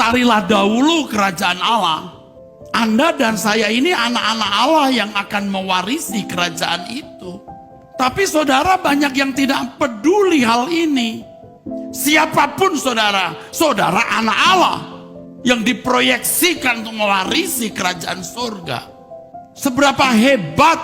carilah dahulu kerajaan Allah. Anda dan saya ini anak-anak Allah yang akan mewarisi kerajaan itu. Tapi saudara, banyak yang tidak peduli hal ini. Siapapun saudara, saudara anak Allah yang diproyeksikan untuk mewarisi kerajaan surga. Seberapa hebat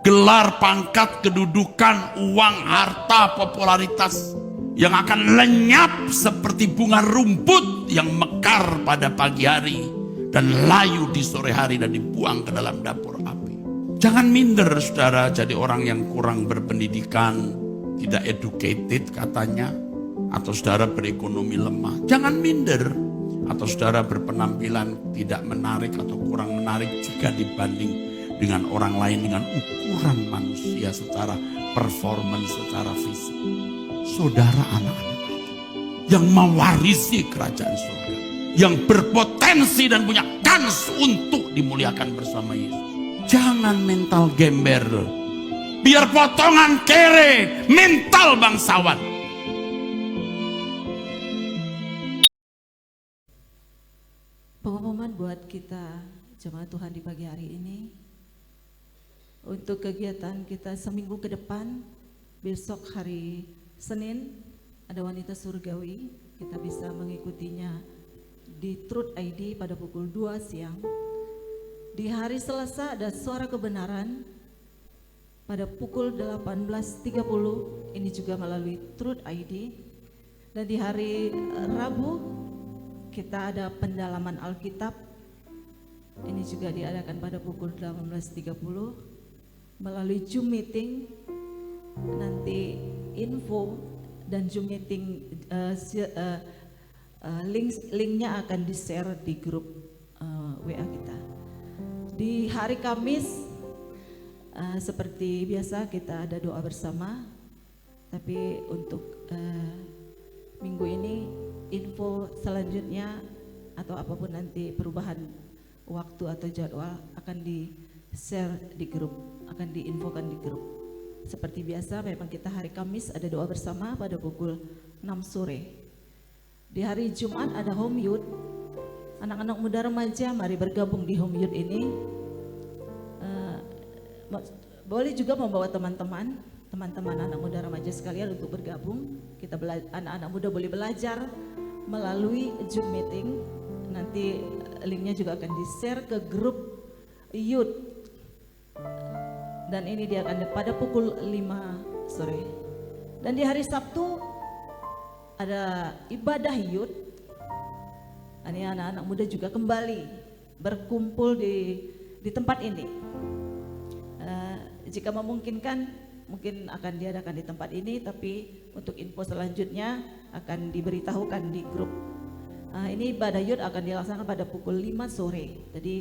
gelar, pangkat, kedudukan, uang, harta, popularitas yang akan lenyap seperti bunga rumput yang mekar pada pagi hari dan layu di sore hari dan dibuang ke dalam dapur api. Jangan minder saudara jadi orang yang kurang berpendidikan, tidak educated katanya, atau saudara berekonomi lemah. Jangan minder. Atau saudara berpenampilan tidak menarik atau kurang menarik jika dibanding dengan orang lain dengan ukuran manusia secara performance, secara fisik. Saudara anak-anak yang mewarisi kerajaan surga, yang berpotensi dan punya kans untuk dimuliakan bersama Yesus. Jangan mental gember, biar potongan kere, mental bangsawan. Pengumuman buat kita jemaat Tuhan di pagi hari ini, untuk kegiatan kita seminggu ke depan, besok hari Senin ada wanita surgawi, kita bisa mengikutinya di Truth ID pada pukul 2 siang. Di hari Selasa ada suara kebenaran pada pukul 18.30, ini juga melalui Truth ID. Dan di hari Rabu kita ada pendalaman Alkitab, ini juga diadakan pada pukul 18.30 melalui Zoom meeting. Nanti info dan Zoom meeting linknya akan di-share di grup WA kita. Di hari Kamis seperti biasa kita ada doa bersama, tapi untuk minggu ini info selanjutnya atau apapun nanti perubahan waktu atau jadwal akan di-share di grup, akan diinfokan di grup. Seperti biasa memang kita hari Kamis ada doa bersama pada pukul 6 sore. Di hari Jumat ada home youth. Anak-anak muda remaja mari bergabung di home youth ini. Boleh juga membawa teman-teman anak muda remaja sekalian untuk bergabung. Kita anak-anak muda boleh belajar melalui Zoom meeting. Nanti linknya juga akan di-share ke grup youth. Dan ini dia akan pada pukul 5 sore. Dan di hari Sabtu ada ibadah youth. Ini anak-anak muda juga kembali berkumpul di tempat ini. Jika memungkinkan mungkin akan diadakan di tempat ini, tapi untuk info selanjutnya akan diberitahukan di grup. Ini ibadah youth akan dilaksanakan pada pukul 5 sore. Jadi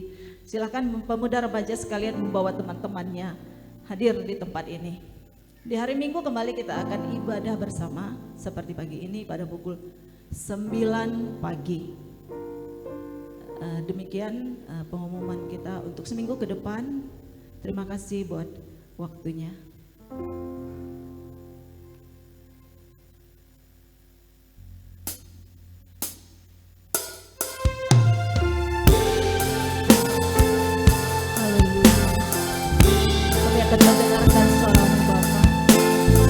silakan pemuda remaja sekalian membawa teman-temannya hadir di tempat ini. Di hari Minggu kembali kita akan ibadah bersama seperti pagi ini pada pukul 9 pagi. Demikian pengumuman kita untuk seminggu ke depan. Terima kasih buat waktunya. Mendengarkan suara-Mu Bapa,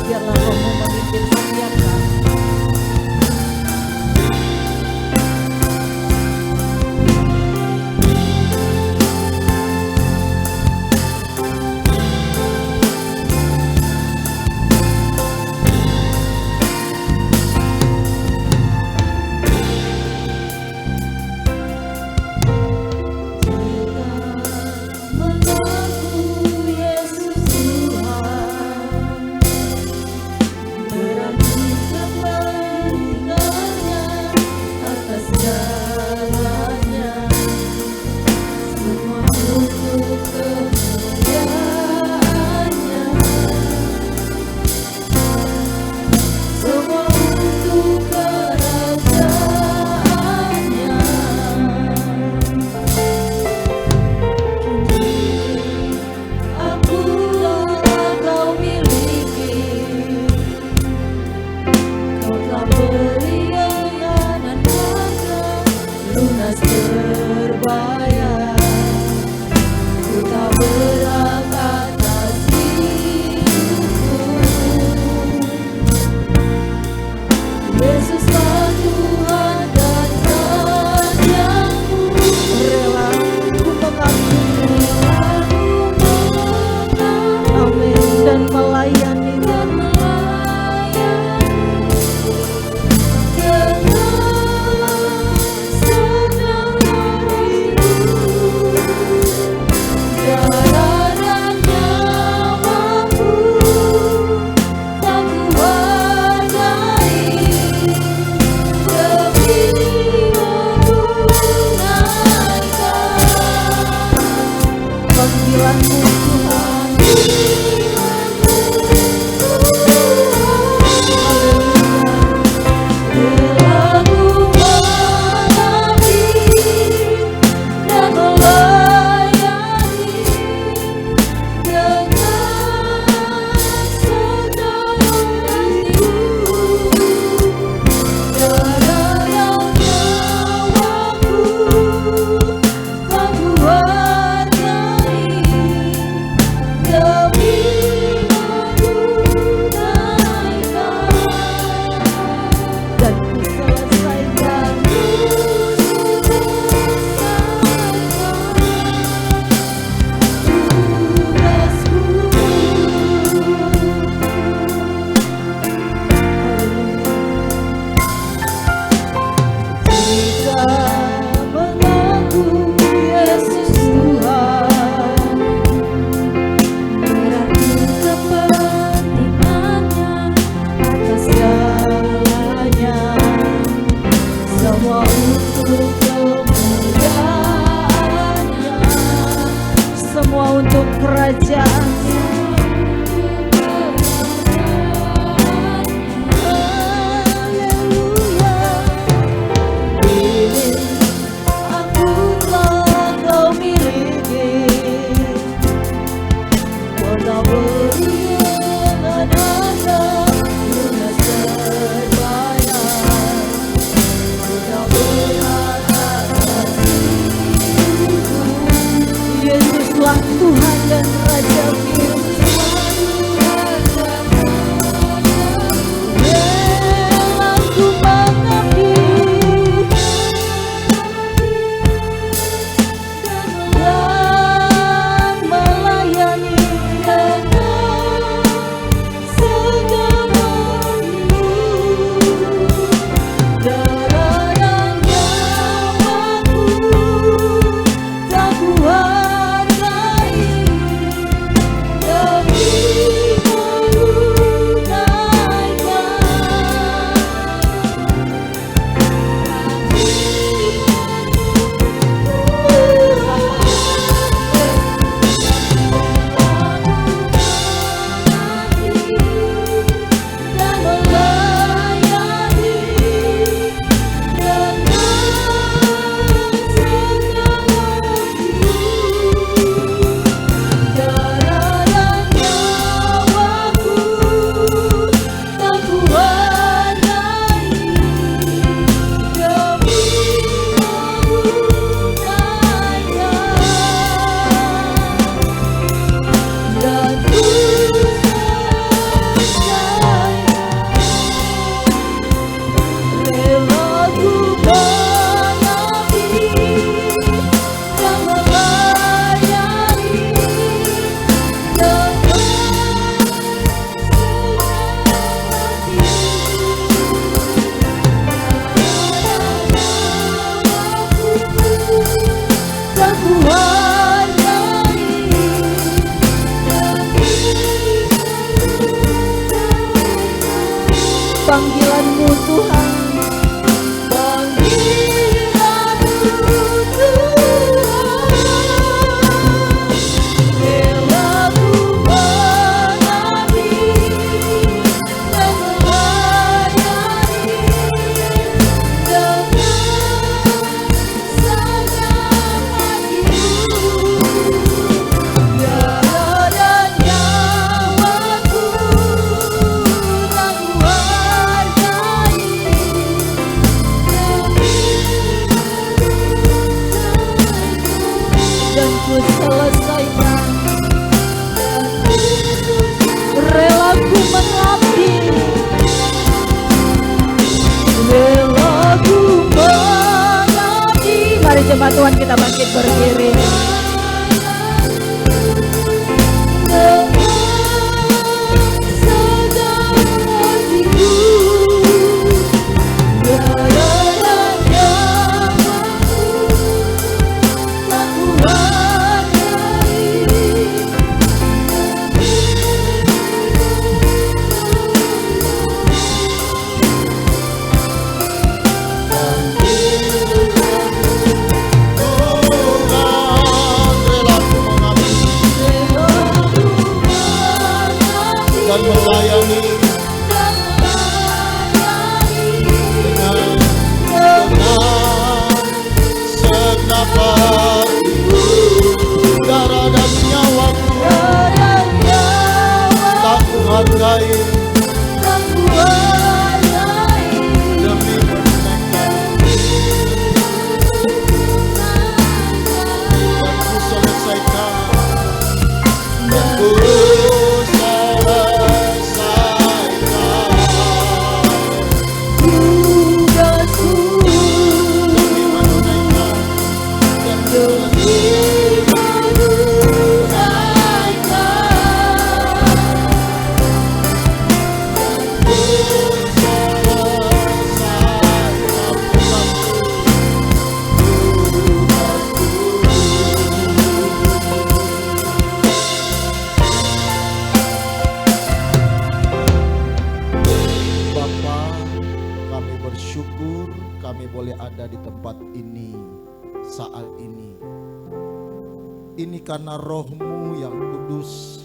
biarlah Roh-Mu memimpin setiap kami. kerajaan-Mu. Haleluya. Ini aku telah Kau miliki, kota beri ananda lunas terbayar, kota berkata Yesuslah Tuhan dan Raja firman. Rela ku mengabdi dan melayani dengan segala hidup. Darah dan nyawaku tak kuhargai demi dan melayani dengan segala hidup. Darah dan nyawaku tak kuhargai demi memuliakan dan ku rela ku mengabdi dan melayani dengan tak kuhargai panggilan-Mu Tuhan, panggilan-Mu Tuhan. Rela ku mengabdi dan melayani dengan segala hidup. Darah dan nyawaku tak kuhargai dan ku selesaikan. Rela ku mengabdi, rela ku mengabdi. Mari jemaat Tuhan kita bangkit berdiri. Dengan segala hidup. Darah dan nyawaku tak kuhargai dan melayani dengan segenap hidup. Darah dan nyawaku tak kuhargai demi memenangkan dan ku selesaikan dan ku kami boleh ada di tempat ini saat ini. Ini karena roh-Mu yang kudus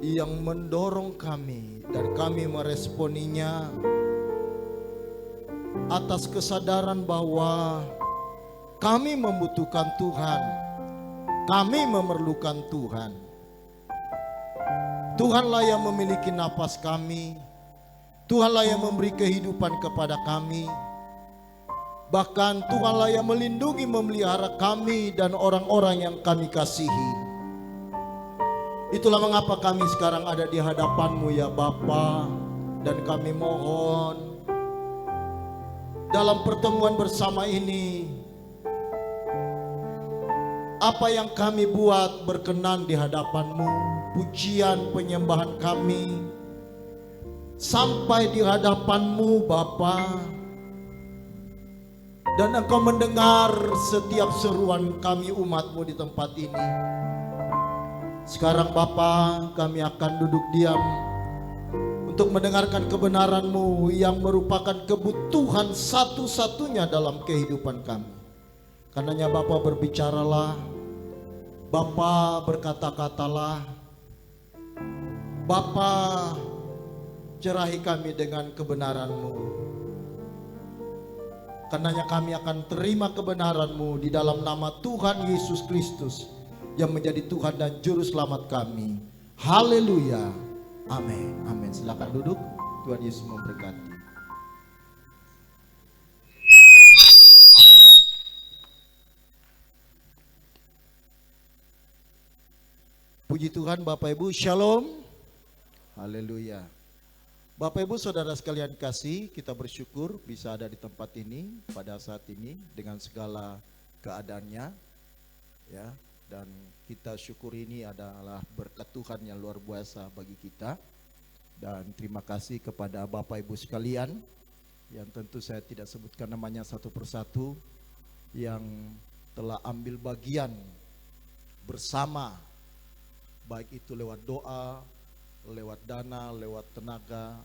yang mendorong kami dan kami meresponinya atas kesadaran bahwa kami membutuhkan Tuhan, kami memerlukan Tuhan. Tuhanlah yang memiliki napas kami, Tuhanlah yang memberi kehidupan kepada kami. Bahkan Tuhanlah yang melindungi, memelihara kami dan orang-orang yang kami kasihi. Itulah mengapa kami sekarang ada di hadapan-Mu ya Bapa. Dan kami mohon dalam pertemuan bersama ini, apa yang kami buat berkenan di hadapan-Mu, pujian penyembahan kami sampai di hadapan-Mu Bapa. Dan Engkau mendengar setiap seruan kami umat-Mu di tempat ini. Sekarang Bapa, kami akan duduk diam untuk mendengarkan kebenaran-Mu yang merupakan kebutuhan satu-satunya dalam kehidupan kami. Karenanya Bapa berbicaralah, Bapa berkata-katalah, Bapa cerahi kami dengan kebenaran-Mu. Karenanya kami akan terima kebenaran-Mu di dalam nama Tuhan Yesus Kristus yang menjadi Tuhan dan Juru Selamat kami. Haleluya. Amin. Amin. Silakan duduk. Tuhan Yesus memberkati. Puji Tuhan Bapak Ibu. Shalom. Haleluya. Bapak Ibu Saudara sekalian kasih, kita bersyukur bisa ada di tempat ini pada saat ini dengan segala keadaannya, ya. Dan kita syukur ini adalah berkat Tuhan yang luar biasa bagi kita. Dan terima kasih kepada Bapak Ibu sekalian yang tentu saya tidak sebutkan namanya satu persatu, yang telah ambil bagian bersama, baik itu lewat doa, lewat dana, lewat tenaga,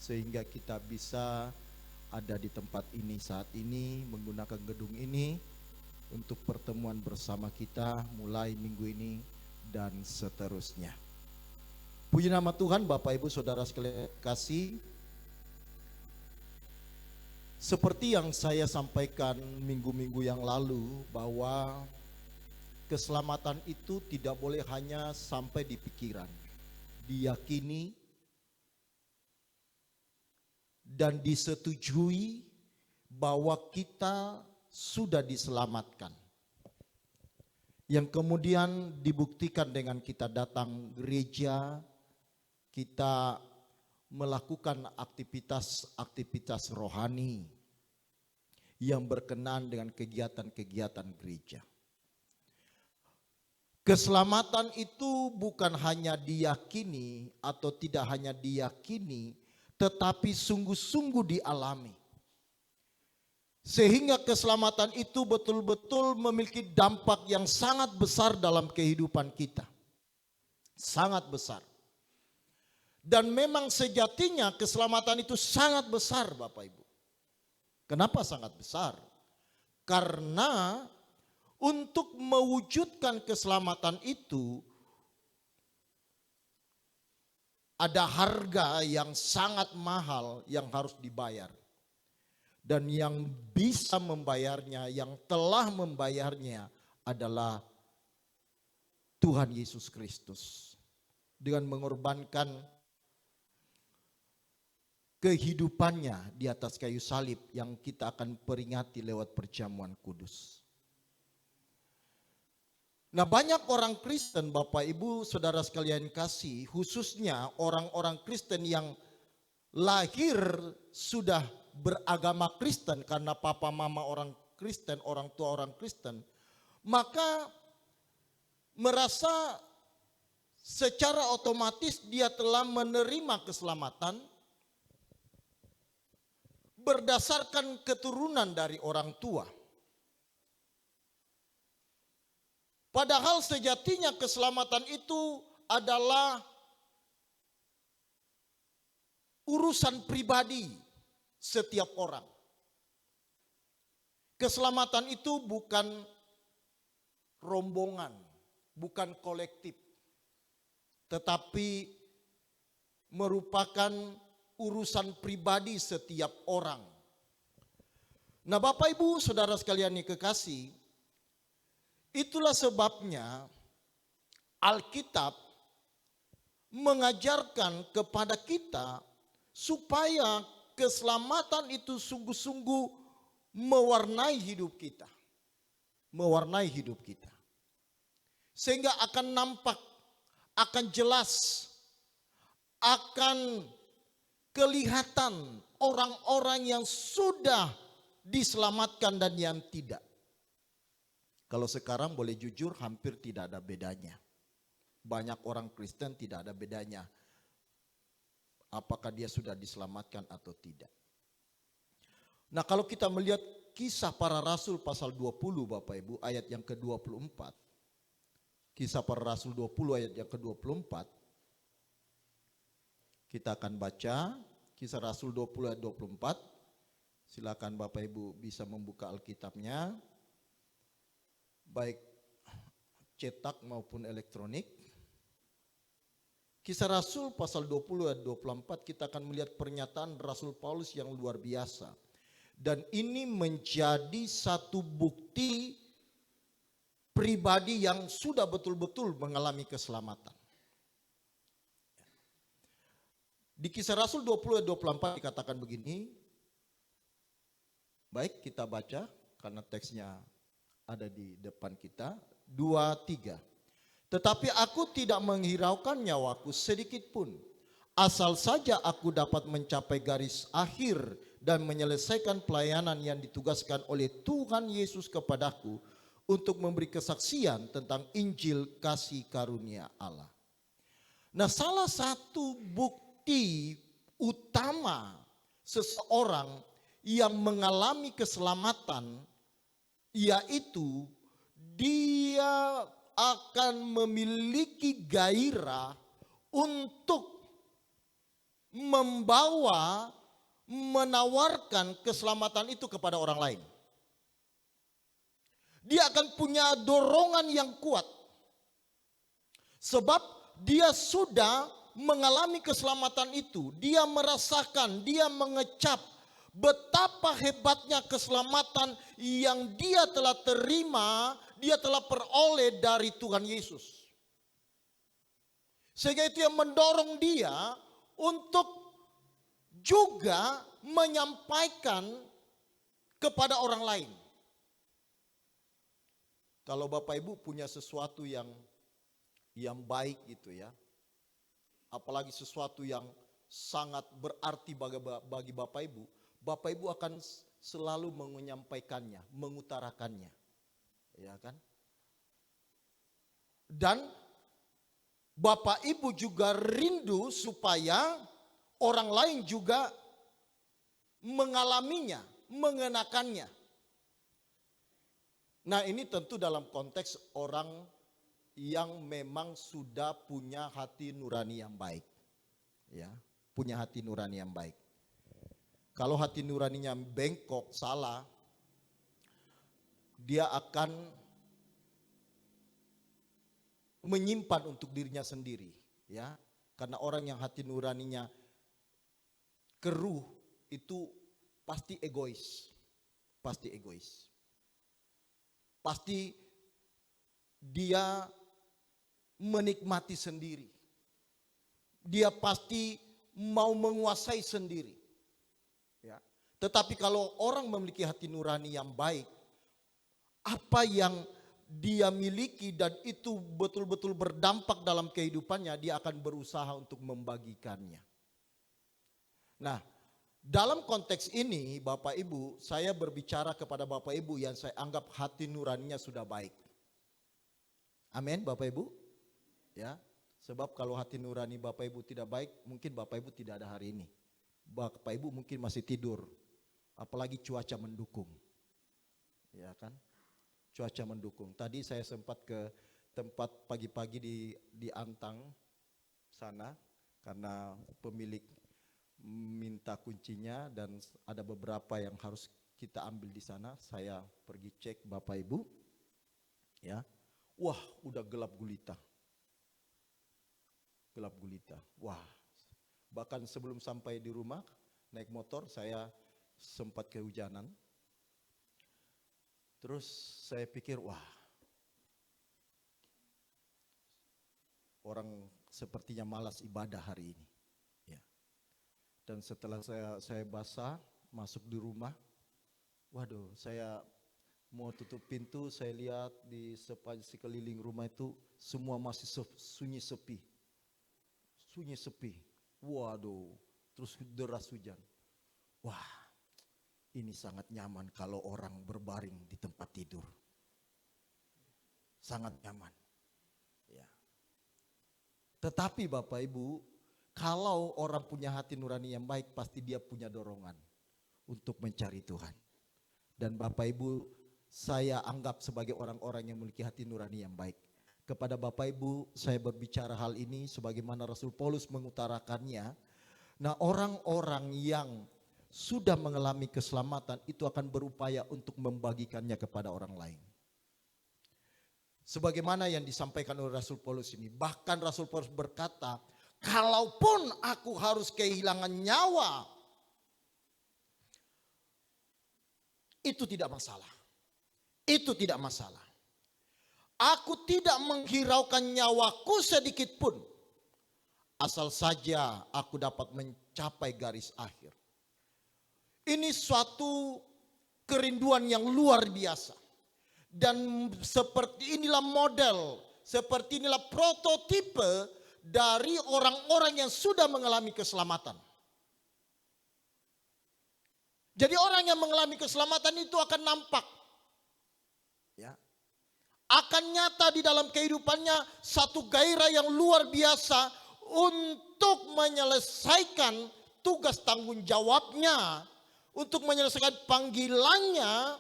sehingga kita bisa ada di tempat ini saat ini, menggunakan gedung ini untuk pertemuan bersama kita mulai minggu ini dan seterusnya. Puji nama Tuhan. Bapak Ibu Saudara sekalian kasih, seperti yang saya sampaikan minggu-minggu yang lalu, bahwa keselamatan itu tidak boleh hanya sampai di pikiran, diyakini dan disetujui bahwa kita sudah diselamatkan, yang kemudian dibuktikan dengan kita datang gereja, kita melakukan aktivitas rohani yang berkenan dengan kegiatan-kegiatan gereja. Keselamatan itu bukan hanya diyakini atau tidak hanya diyakini, tetapi sungguh-sungguh dialami. Sehingga keselamatan itu betul-betul memiliki dampak yang sangat besar dalam kehidupan kita. Sangat besar. Dan memang sejatinya keselamatan itu sangat besar Bapak Ibu. Kenapa sangat besar? Karena untuk mewujudkan keselamatan itu ada harga yang sangat mahal yang harus dibayar. Dan yang bisa membayarnya, yang telah membayarnya adalah Tuhan Yesus Kristus. Dengan mengorbankan kehidupannya di atas kayu salib yang kita akan peringati lewat perjamuan kudus. Nah, banyak orang Kristen, Bapak Ibu Saudara sekalian kasih, khususnya orang-orang Kristen yang lahir sudah beragama Kristen karena papa mama orang Kristen, orang tua orang Kristen, maka merasa secara otomatis dia telah menerima keselamatan berdasarkan keturunan dari orang tua. Padahal sejatinya keselamatan itu adalah urusan pribadi setiap orang. Keselamatan itu bukan rombongan, bukan kolektif, tetapi merupakan urusan pribadi setiap orang. Nah, Bapak Ibu Saudara sekalian yang kekasih, itulah sebabnya Alkitab mengajarkan kepada kita supaya keselamatan itu sungguh-sungguh mewarnai hidup kita. Mewarnai hidup kita. Sehingga akan nampak, akan jelas, akan kelihatan orang-orang yang sudah diselamatkan dan yang tidak. Kalau sekarang boleh jujur hampir tidak ada bedanya. Banyak orang Kristen tidak ada bedanya. Apakah dia sudah diselamatkan atau tidak. Nah, kalau kita melihat Kisah Para Rasul pasal 20 Bapak Ibu ayat yang ke-24. Kisah Para Rasul 20 ayat yang ke-24. Kita akan baca Kisah Rasul 20 ayat 24. Silakan Bapak Ibu bisa membuka Alkitabnya. Baik cetak maupun elektronik. Kisah Rasul pasal 20 ayat 24 kita akan melihat pernyataan Rasul Paulus yang luar biasa. Dan ini menjadi satu bukti pribadi yang sudah betul-betul mengalami keselamatan. Di Kisah Rasul 20 ayat 24 dikatakan begini. Baik, kita baca karena teksnya ada di depan kita. 2, 3. Tetapi aku tidak menghiraukan nyawaku sedikit pun. Asal saja aku dapat mencapai garis akhir dan menyelesaikan pelayanan yang ditugaskan oleh Tuhan Yesus kepadaku untuk memberi kesaksian tentang Injil kasih karunia Allah. Nah, salah satu bukti utama seseorang yang mengalami keselamatan yaitu dia akan memiliki gairah untuk membawa, menawarkan keselamatan itu kepada orang lain. Dia akan punya dorongan yang kuat. Sebab dia sudah mengalami keselamatan itu. Dia merasakan, dia mengecap betapa hebatnya keselamatan yang dia telah terima, dia telah peroleh dari Tuhan Yesus. Sehingga itu yang mendorong dia untuk juga menyampaikan kepada orang lain. Kalau Bapak Ibu punya sesuatu yang baik gitu ya, apalagi sesuatu yang sangat berarti bagi Bapak Ibu akan selalu menyampaikannya, mengutarakannya. Ya kan? Dan Bapak Ibu juga rindu supaya orang lain juga mengalaminya, mengenakannya. Nah, ini tentu dalam konteks orang yang memang sudah punya hati nurani yang baik. Ya, punya hati nurani yang baik. Kalau hati nuraninya bengkok, salah, dia akan menyimpan untuk dirinya sendiri, ya. Karena orang yang hati nuraninya keruh itu pasti egois. Pasti egois. Pasti dia menikmati sendiri. Dia pasti mau menguasai sendiri. Ya. Tetapi kalau orang memiliki hati nurani yang baik, apa yang dia miliki dan itu betul-betul berdampak dalam kehidupannya, dia akan berusaha untuk membagikannya. Nah, dalam konteks ini Bapak Ibu, saya berbicara kepada Bapak Ibu yang saya anggap hati nuraninya sudah baik. Amin Bapak Ibu. Ya, sebab kalau hati nurani Bapak Ibu tidak baik, mungkin Bapak Ibu tidak ada hari ini. Bapak Ibu mungkin masih tidur, apalagi cuaca mendukung. Ya kan? Cuaca mendukung. Tadi saya sempat ke tempat pagi-pagi di Antang sana karena pemilik minta kuncinya dan ada beberapa yang harus kita ambil di sana. Saya pergi cek Bapak Ibu. Ya. Wah, udah gelap gulita. Gelap gulita. Wah, bahkan sebelum sampai di rumah, naik motor saya sempat kehujanan. Terus saya pikir, wah, orang sepertinya malas ibadah hari ini. Ya. Dan setelah saya basah, masuk di rumah, waduh, saya mau tutup pintu, saya lihat di sekeliling rumah itu semua masih sunyi sepi. Sunyi sepi. Waduh, terus deras hujan. Wah, ini sangat nyaman kalau orang berbaring di tempat tidur. Sangat nyaman. Ya. Tetapi Bapak Ibu, kalau orang punya hati nurani yang baik, pasti dia punya dorongan untuk mencari Tuhan. Dan Bapak Ibu, saya anggap sebagai orang-orang yang memiliki hati nurani yang baik. Kepada Bapak Ibu, saya berbicara hal ini sebagaimana Rasul Paulus mengutarakannya. Nah, orang-orang yang sudah mengalami keselamatan itu akan berupaya untuk membagikannya kepada orang lain. Sebagaimana yang disampaikan oleh Rasul Paulus ini. Bahkan Rasul Paulus berkata, kalaupun aku harus kehilangan nyawa, itu tidak masalah. Itu tidak masalah. Aku tidak menghiraukan nyawaku sedikit pun, asal saja aku dapat mencapai garis akhir. Ini suatu kerinduan yang luar biasa. Dan seperti inilah model, seperti inilah prototipe dari orang-orang yang sudah mengalami keselamatan. Jadi orang yang mengalami keselamatan itu akan nampak. Ya. Akan nyata di dalam kehidupannya satu gairah yang luar biasa untuk menyelesaikan tugas tanggung jawabnya, untuk menyelesaikan panggilannya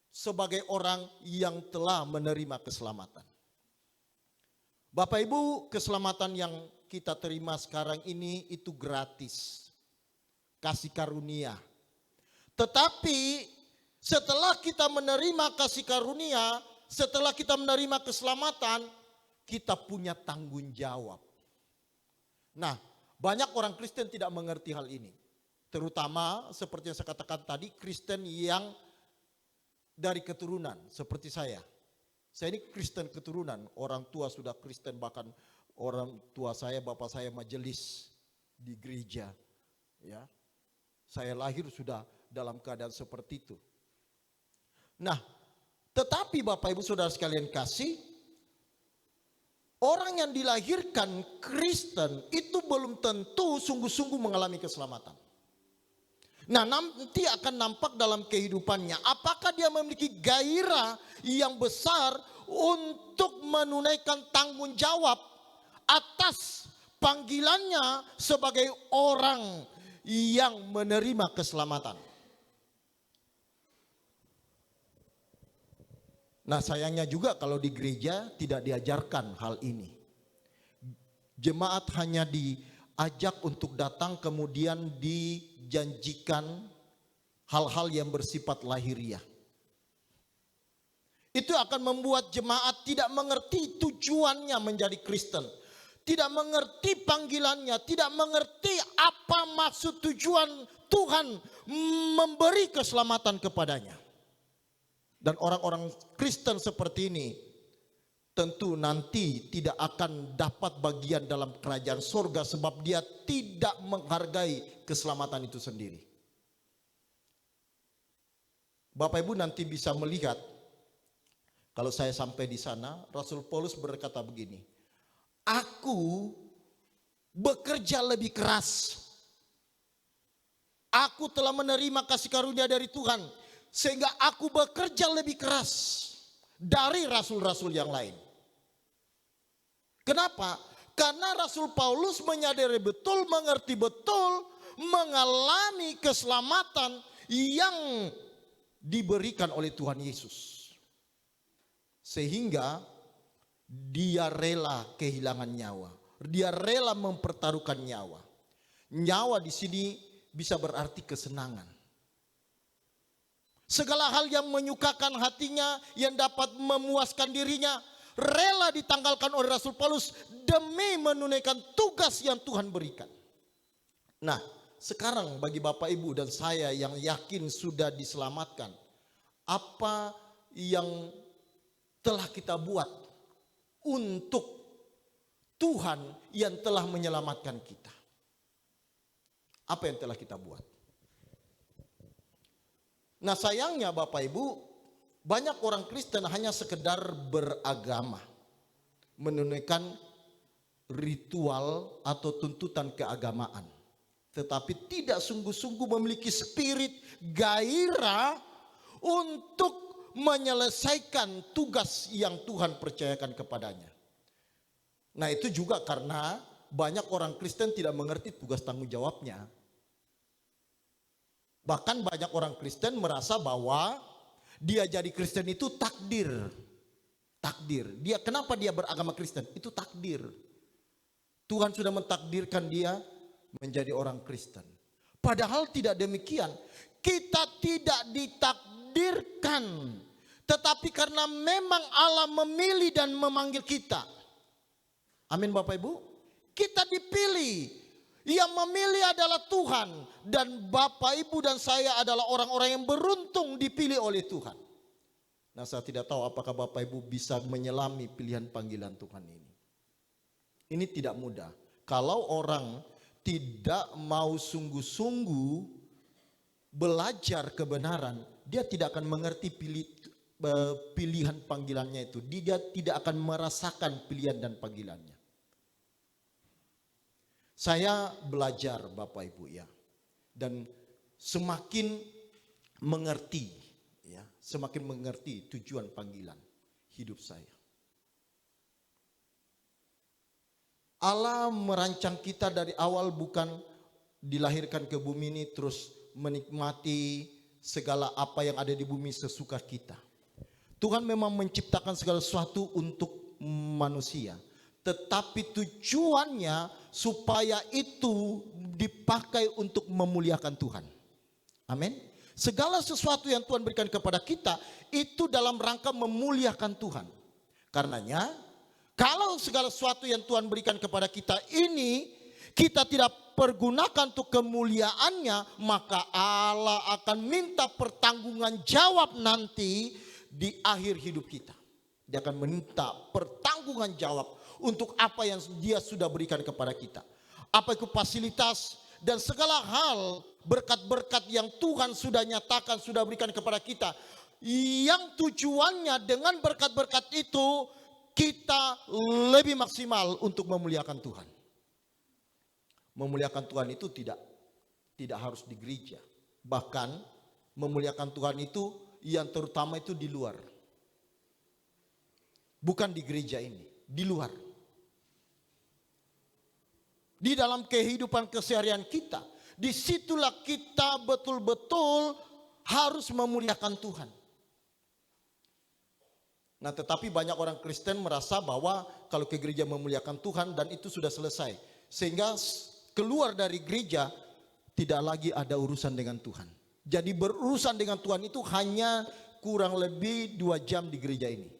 sebagai orang yang telah menerima keselamatan. Bapak Ibu, keselamatan yang kita terima sekarang ini itu gratis. Kasih karunia. Tetapi setelah kita menerima kasih karunia, setelah kita menerima keselamatan, kita punya tanggung jawab. Nah, banyak orang Kristen tidak mengerti hal ini. Terutama seperti yang saya katakan tadi, Kristen yang dari keturunan seperti saya. Saya ini Kristen keturunan, orang tua sudah Kristen, bahkan orang tua saya, bapak saya majelis di gereja. Ya, saya lahir sudah dalam keadaan seperti itu. Nah, tetapi Bapak Ibu Saudara sekalian kasih, orang yang dilahirkan Kristen itu belum tentu sungguh-sungguh mengalami keselamatan. Nah, nanti akan nampak dalam kehidupannya apakah dia memiliki gairah yang besar untuk menunaikan tanggung jawab atas panggilannya sebagai orang yang menerima keselamatan. Nah, sayangnya juga kalau di gereja tidak diajarkan hal ini. Jemaat hanya diajak untuk datang, kemudian dijanjikan hal-hal yang bersifat lahiriah. Itu akan membuat jemaat tidak mengerti tujuannya menjadi Kristen. Tidak mengerti panggilannya, tidak mengerti apa maksud tujuan Tuhan memberi keselamatan kepadanya. Dan orang-orang Kristen seperti ini tentu nanti tidak akan dapat bagian dalam kerajaan surga sebab dia tidak menghargai keselamatan itu sendiri. Bapak Ibu nanti bisa melihat, kalau saya sampai di sana, Rasul Paulus berkata begini, aku bekerja lebih keras. Aku telah menerima kasih karunia dari Tuhan, sehingga aku bekerja lebih keras dari rasul-rasul yang lain. Kenapa? Karena Rasul Paulus menyadari betul, mengerti betul, mengalami keselamatan yang diberikan oleh Tuhan Yesus. Sehingga dia rela kehilangan nyawa. Dia rela mempertaruhkan nyawa. Nyawa di sini bisa berarti kesenangan. Segala hal yang menyukakan hatinya, yang dapat memuaskan dirinya, rela ditanggalkan oleh Rasul Paulus demi menunaikan tugas yang Tuhan berikan. Nah, sekarang bagi Bapak Ibu dan saya yang yakin sudah diselamatkan, apa yang telah kita buat untuk Tuhan yang telah menyelamatkan kita? Apa yang telah kita buat? Nah, sayangnya Bapak Ibu, banyak orang Kristen hanya sekedar beragama, menunaikan ritual atau tuntutan keagamaan, tetapi tidak sungguh-sungguh memiliki spirit gairah untuk menyelesaikan tugas yang Tuhan percayakan kepadanya. Nah, itu juga karena banyak orang Kristen tidak mengerti tugas tanggung jawabnya. Bahkan banyak orang Kristen merasa bahwa dia jadi Kristen itu takdir. Takdir. Kenapa dia beragama Kristen? Itu takdir. Tuhan sudah mentakdirkan dia menjadi orang Kristen. Padahal tidak demikian. Kita tidak ditakdirkan. Tetapi karena memang Allah memilih dan memanggil kita. Amin Bapak Ibu. Kita dipilih. Yang memilih adalah Tuhan. Dan Bapak Ibu dan saya adalah orang-orang yang beruntung dipilih oleh Tuhan. Nah, saya tidak tahu apakah Bapak Ibu bisa menyelami pilihan panggilan Tuhan ini. Ini tidak mudah. Kalau orang tidak mau sungguh-sungguh belajar kebenaran, dia tidak akan mengerti pilihan panggilannya itu. Dia tidak akan merasakan pilihan dan panggilannya. Saya belajar Bapak Ibu ya, dan semakin mengerti ya, semakin mengerti tujuan panggilan hidup saya. Allah merancang kita dari awal bukan dilahirkan ke bumi ini terus menikmati segala apa yang ada di bumi sesuka kita. Tuhan memang menciptakan segala sesuatu untuk manusia. Tetapi tujuannya supaya itu dipakai untuk memuliakan Tuhan. Amin. Segala sesuatu yang Tuhan berikan kepada kita itu dalam rangka memuliakan Tuhan. Karenanya kalau segala sesuatu yang Tuhan berikan kepada kita ini kita tidak pergunakan untuk kemuliaannya, maka Allah akan minta pertanggungan jawab nanti di akhir hidup kita. Dia akan minta pertanggungan jawab untuk apa yang dia sudah berikan kepada kita. Apa itu fasilitas dan segala hal berkat-berkat yang Tuhan sudah nyatakan, sudah berikan kepada kita. Yang tujuannya dengan berkat-berkat itu kita lebih maksimal untuk memuliakan Tuhan. Memuliakan Tuhan itu tidak harus di gereja. Bahkan memuliakan Tuhan itu yang terutama itu di luar. Bukan di gereja ini, di luar. Di dalam kehidupan keseharian kita, disitulah kita betul-betul harus memuliakan Tuhan. Nah, tetapi banyak orang Kristen merasa bahwa kalau ke gereja memuliakan Tuhan dan itu sudah selesai. Sehingga keluar dari gereja tidak lagi ada urusan dengan Tuhan. Jadi berurusan dengan Tuhan itu hanya kurang lebih 2 jam di gereja ini.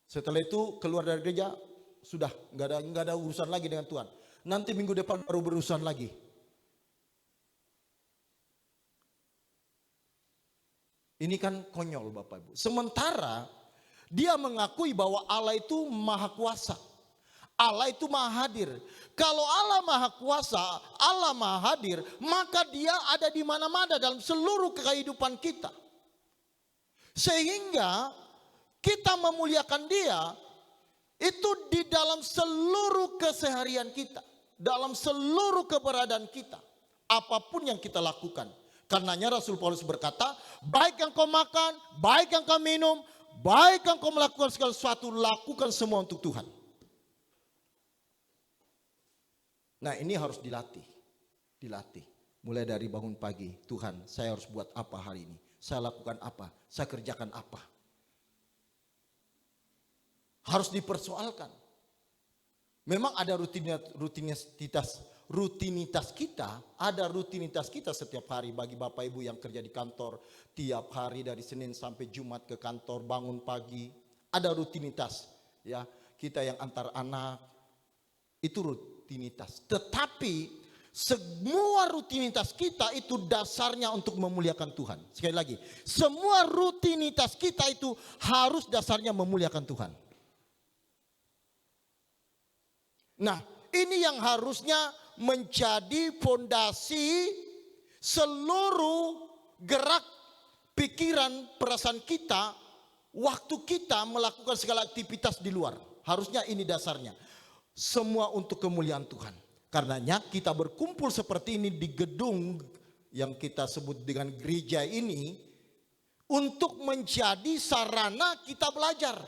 Setelah itu keluar dari gereja, sudah nggak ada urusan lagi dengan Tuhan. Nanti minggu depan baru berurusan lagi. Ini kan konyol Bapak Ibu. Sementara dia mengakui bahwa Allah itu maha kuasa. Allah itu maha hadir. Kalau Allah maha kuasa, Allah maha hadir, maka dia ada di mana-mana dalam seluruh kehidupan kita. Sehingga kita memuliakan dia itu di dalam seluruh keseharian kita, dalam seluruh keberadaan kita, apapun yang kita lakukan. Karenanya Rasul Paulus berkata, baik yang kau makan, baik yang kau minum, baik yang kau melakukan segala sesuatu, lakukan semua untuk Tuhan. Nah, ini harus dilatih. Mulai dari bangun pagi, Tuhan, saya harus buat apa hari ini? Saya lakukan apa? Saya kerjakan apa? Harus dipersoalkan. Memang ada rutinitas rutinitas kita, ada rutinitas kita setiap hari. Bagi Bapak Ibu yang kerja di kantor, tiap hari dari Senin sampai Jumat ke kantor, bangun pagi, ada rutinitas. Ya, kita yang antar anak, itu rutinitas. Tetapi semua rutinitas kita itu dasarnya untuk memuliakan Tuhan. Sekali lagi, semua rutinitas kita itu harus dasarnya memuliakan Tuhan. Nah, ini yang harusnya menjadi fondasi seluruh gerak pikiran perasaan kita waktu kita melakukan segala aktivitas di luar. Harusnya ini dasarnya. Semua untuk kemuliaan Tuhan. Karenanya kita berkumpul seperti ini di gedung yang kita sebut dengan gereja ini untuk menjadi sarana kita belajar.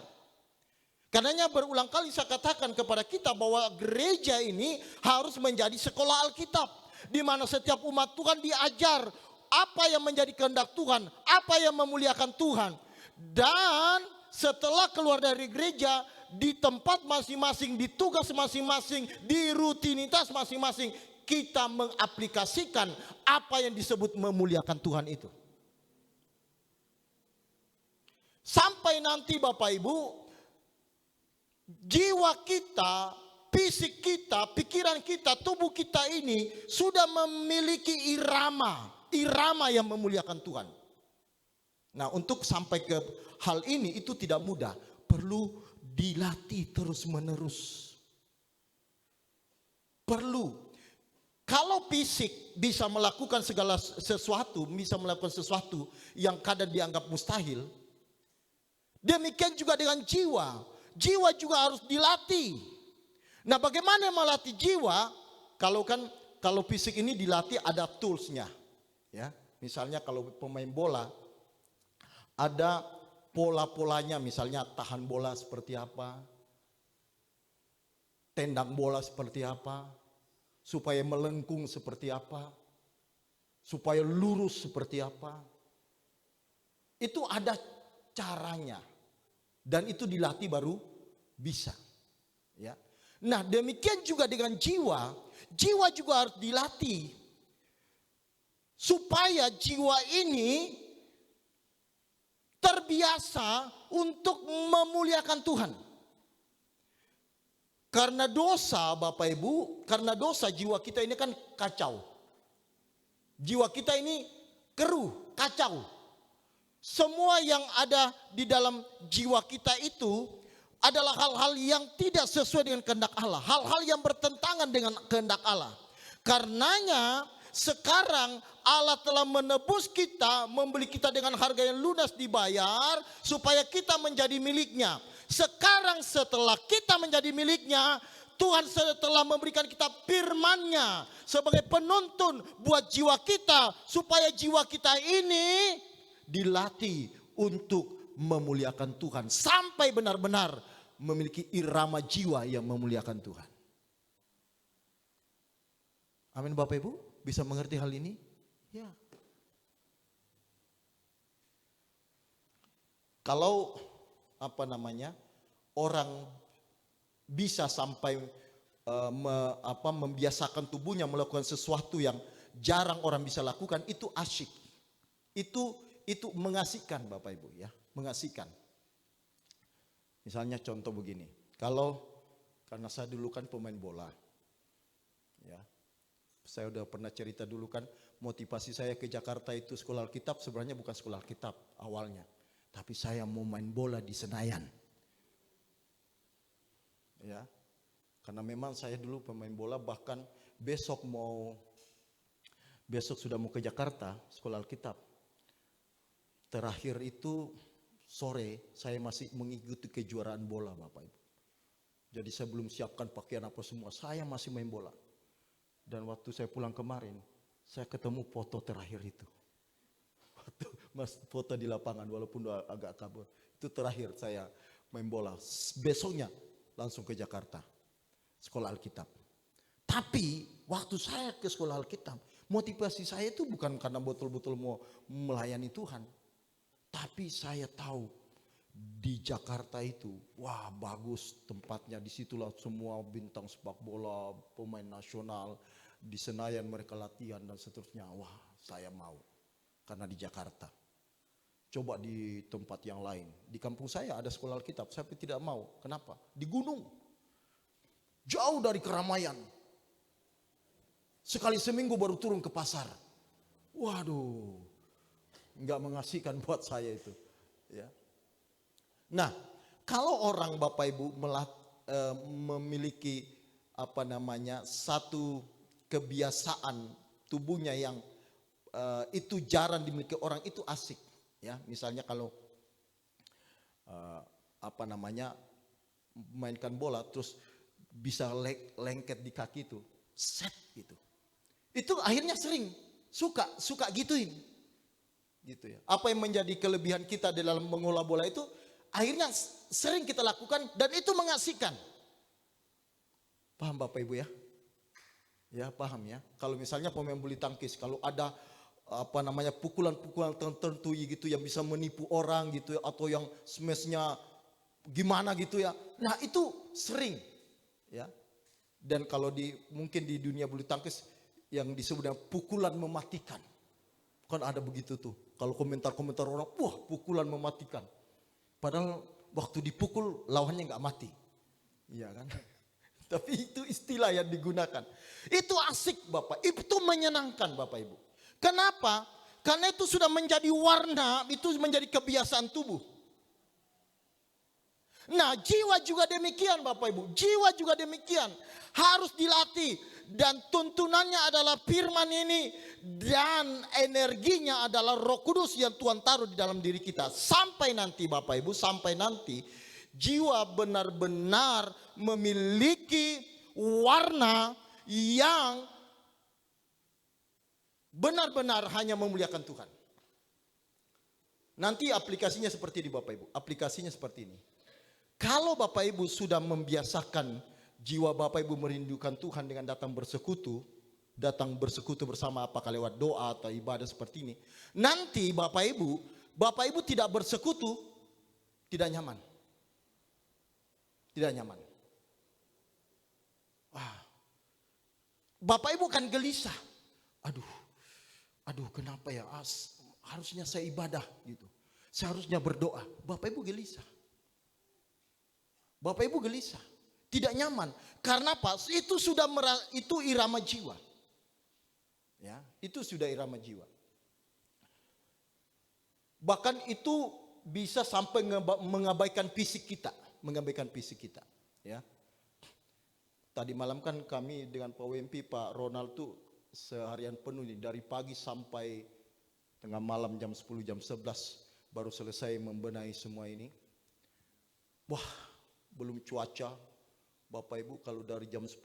Karenanya berulang kali saya katakan kepada kita bahwa gereja ini harus menjadi sekolah Alkitab, di mana setiap umat Tuhan diajar apa yang menjadi kehendak Tuhan, apa yang memuliakan Tuhan. Dan setelah keluar dari gereja, di tempat masing-masing, di tugas masing-masing, di rutinitas masing-masing, kita mengaplikasikan apa yang disebut memuliakan Tuhan itu. Sampai nanti Bapak Ibu, jiwa kita, fisik kita, pikiran kita, tubuh kita ini sudah memiliki irama yang memuliakan Tuhan. Nah, untuk sampai ke hal ini itu tidak mudah, perlu dilatih terus-menerus. Perlu. Kalau fisik bisa melakukan segala sesuatu, bisa melakukan sesuatu yang kadang dianggap mustahil, demikian juga dengan jiwa. Jiwa juga harus dilatih. Nah, bagaimana melatih jiwa? Kalau fisik ini dilatih ada toolsnya, ya. Misalnya kalau pemain bola ada pola-polanya, misalnya tahan bola seperti apa, tendang bola seperti apa, supaya melengkung seperti apa, supaya lurus seperti apa. Itu ada caranya. Dan itu dilatih baru bisa. Ya. Nah, demikian juga dengan jiwa. Jiwa juga harus dilatih. Supaya jiwa ini terbiasa untuk memuliakan Tuhan. Karena dosa Bapak Ibu, karena dosa jiwa kita ini kan kacau. Jiwa kita ini keruh, kacau. Semua yang ada di dalam jiwa kita itu adalah hal-hal yang tidak sesuai dengan kehendak Allah. Hal-hal yang bertentangan dengan kehendak Allah. Karenanya sekarang Allah telah menebus kita, membeli kita dengan harga yang lunas dibayar, supaya kita menjadi miliknya. Sekarang setelah kita menjadi miliknya, Tuhan telah memberikan kita firman-Nya sebagai penuntun buat jiwa kita, supaya jiwa kita ini dilatih untuk memuliakan Tuhan sampai benar-benar memiliki irama jiwa yang memuliakan Tuhan. Amin Bapak Ibu, bisa mengerti hal ini? Ya. Kalau orang bisa sampai membiasakan tubuhnya melakukan sesuatu yang jarang orang bisa lakukan, itu asyik. Itu mengasihkan Bapak Ibu ya, mengasihkan. Misalnya contoh begini, karena saya dulu kan pemain bola, ya, saya udah pernah cerita dulu kan, motivasi saya ke Jakarta itu sekolah Alkitab sebenarnya bukan sekolah Alkitab awalnya, tapi saya mau main bola di Senayan, ya, karena memang saya dulu pemain bola, bahkan besok sudah mau ke Jakarta sekolah Alkitab. Terakhir itu sore saya masih mengikuti kejuaraan bola Bapak Ibu. Jadi saya belum siapkan pakaian apa semua, saya masih main bola. Dan waktu saya pulang kemarin, saya ketemu foto terakhir itu. Foto di lapangan walaupun agak kabur. Itu terakhir saya main bola. Besoknya langsung ke Jakarta, sekolah Alkitab. Tapi waktu saya ke sekolah Alkitab, motivasi saya itu bukan karena betul-betul mau melayani Tuhan. Tapi saya tahu di Jakarta itu, wah bagus tempatnya, disitulah semua bintang sepak bola, pemain nasional, di Senayan mereka latihan dan seterusnya. Wah, saya mau. Karena di Jakarta. Coba di tempat yang lain. Di kampung saya ada sekolah Alkitab, saya tidak mau. Kenapa? Di gunung. Jauh dari keramaian. Sekali seminggu baru turun ke pasar. Waduh, nggak mengasihkan buat saya itu. Ya. Nah, kalau orang Bapak Ibu memiliki satu kebiasaan tubuhnya yang itu jarang dimiliki orang, itu asik. Ya, misalnya kalau mainkan bola terus bisa lengket di kaki itu, set gitu. Itu akhirnya sering suka gituin. Gitu ya. Apa yang menjadi kelebihan kita dalam mengolah bola itu akhirnya sering kita lakukan dan itu mengasihkan. Paham Bapak Ibu ya? Ya, paham ya. Kalau misalnya pemain bulu tangkis, kalau ada pukulan-pukulan tertentu gitu yang bisa menipu orang gitu ya, atau yang smashnya gimana gitu ya. Nah, itu sering ya. Dan kalau mungkin di dunia bulu tangkis yang disebut dengan pukulan mematikan. Kan ada begitu tuh. Kalau komentar-komentar orang, wah, pukulan mematikan. Padahal waktu dipukul lawannya nggak mati. Iya kan? Tapi itu istilah yang digunakan. Itu asik Bapak, itu menyenangkan Bapak Ibu. Kenapa? Karena itu sudah menjadi warna, itu menjadi kebiasaan tubuh. Nah, jiwa juga demikian Bapak Ibu. Jiwa juga demikian. Harus dilatih. Dan tuntunannya adalah firman ini. Dan energinya adalah Roh Kudus yang Tuhan taruh di dalam diri kita. Sampai nanti Bapak Ibu, sampai nanti jiwa benar-benar memiliki warna yang benar-benar hanya memuliakan Tuhan. Nanti aplikasinya seperti ini Bapak Ibu. Aplikasinya seperti ini. Kalau Bapak Ibu sudah membiasakan jiwa Bapak Ibu merindukan Tuhan dengan datang bersekutu bersama apakah lewat doa atau ibadah seperti ini. Nanti Bapak Ibu tidak bersekutu, tidak nyaman. Tidak nyaman. Wah. Bapak Ibu kan gelisah. Aduh kenapa ya, harusnya saya ibadah gitu. Seharusnya berdoa. Bapak Ibu gelisah. Bapak Ibu gelisah. Tidak nyaman. Karena apa? Itu irama jiwa. Ya, itu sudah irama jiwa. Bahkan itu bisa sampai mengabaikan fisik kita. Mengabaikan fisik kita. Ya. Tadi malam kan kami dengan Pak WMP, Pak Ronald tuh seharian penuh nih, dari pagi sampai tengah malam jam 10, jam 11 baru selesai membenahi semua ini. Wah, belum cuaca. Bapak Ibu kalau dari jam 10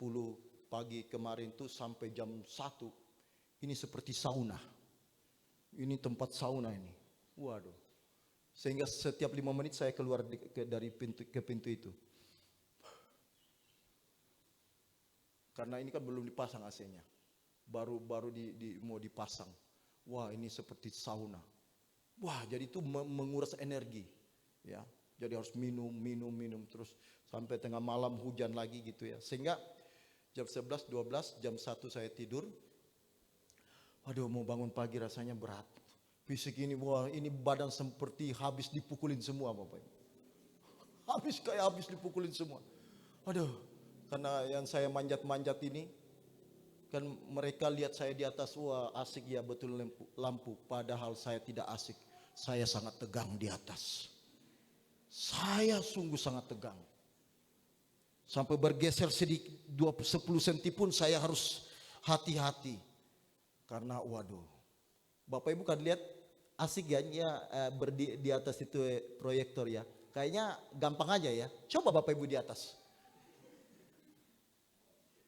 pagi kemarin tuh sampai jam 1 ini seperti sauna. Ini tempat sauna ini. Waduh. Sehingga setiap 5 menit saya keluar dari pintu itu. Karena ini kan belum dipasang AC-nya. Baru mau dipasang. Wah, ini seperti sauna. Wah, jadi itu menguras energi. Ya. Jadi harus minum terus sampai tengah malam hujan lagi gitu ya. Sehingga jam 11, 12, jam 1 saya tidur. Aduh, mau bangun pagi rasanya berat. Fisik ini, wah, ini badan seperti habis dipukulin semua Bapak Ibu. Habis dipukulin semua. Aduh, karena yang saya manjat-manjat ini, kan mereka lihat saya di atas, wah asik ya betul lampu. Padahal saya tidak asik, saya sangat tegang di atas. Saya sungguh sangat tegang. Sampai bergeser sedikit 10 cm pun saya harus hati-hati. Karena waduh. Bapak Ibu kan lihat asik ya, di atas itu proyektor ya. Kayaknya gampang aja ya. Coba Bapak Ibu di atas.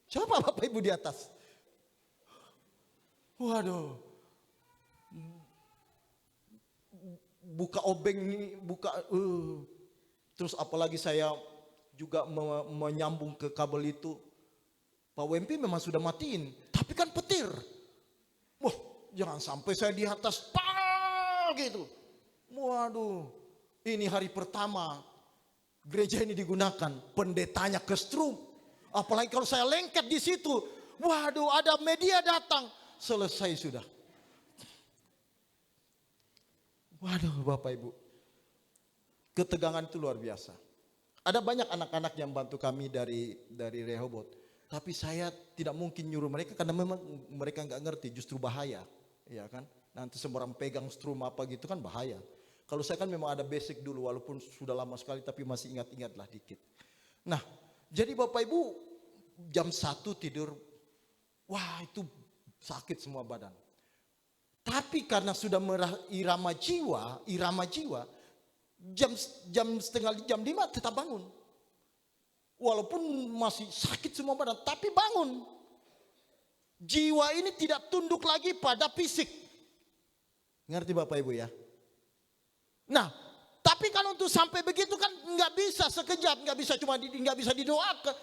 Coba Bapak Ibu di atas. Waduh. Buka obeng nih, terus apalagi saya juga menyambung ke kabel itu. Pak WMP memang sudah matiin, tapi kan petir. Wah, jangan sampai saya di atas gitu. Waduh, ini hari pertama gereja ini digunakan, pendetanya kesetrum. Apalagi kalau saya lengket di situ, Waduh, ada media datang. Selesai sudah. Waduh Bapak Ibu. Ketegangan itu luar biasa. Ada banyak anak-anak yang bantu kami dari Rehoboth. Tapi saya tidak mungkin nyuruh mereka karena memang mereka nggak ngerti, justru bahaya. Ya kan? Nanti semua orang pegang strum apa gitu kan bahaya. Kalau saya kan memang ada basic dulu walaupun sudah lama sekali tapi masih ingat-ingat lah dikit. Nah, jadi Bapak Ibu jam 1 tidur, wah itu sakit semua badan. Tapi karena sudah irama jiwa, jam 5 tetap bangun. Walaupun masih sakit semua badan, tapi bangun. Jiwa ini tidak tunduk lagi pada fisik. Ngerti Bapak Ibu ya? Nah, tapi kalau untuk sampai begitu kan nggak bisa sekejap, nggak bisa didoakan.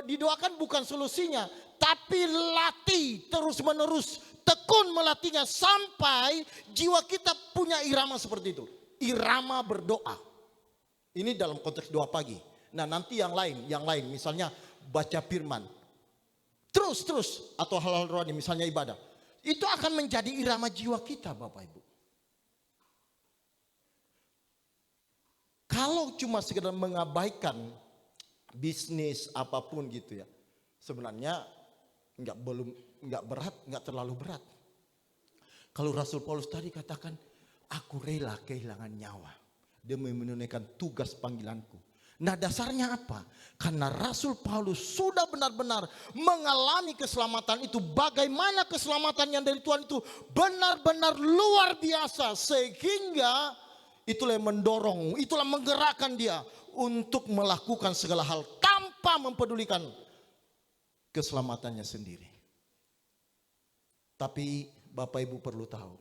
Didoakan bukan solusinya, tapi latih terus menerus, tekun melatihnya sampai jiwa kita punya irama seperti itu. Irama berdoa. Ini dalam konteks doa pagi. Nah nanti yang lain misalnya baca firman. Terus atau hal-hal rohani misalnya ibadah. Itu akan menjadi irama jiwa kita Bapak Ibu. Kalau cuma sekedar mengabaikan bisnis apapun gitu ya. Sebenarnya nggak terlalu berat. Kalau Rasul Paulus tadi katakan, aku rela kehilangan nyawa demi menunaikan tugas panggilanku. Nah dasarnya apa? Karena Rasul Paulus sudah benar-benar mengalami keselamatan itu. Bagaimana keselamatan yang dari Tuhan itu benar-benar luar biasa. Sehingga itulah yang mendorong, itulah menggerakkan dia untuk melakukan segala hal tanpa mempedulikan keselamatannya sendiri. Tapi Bapak Ibu perlu tahu,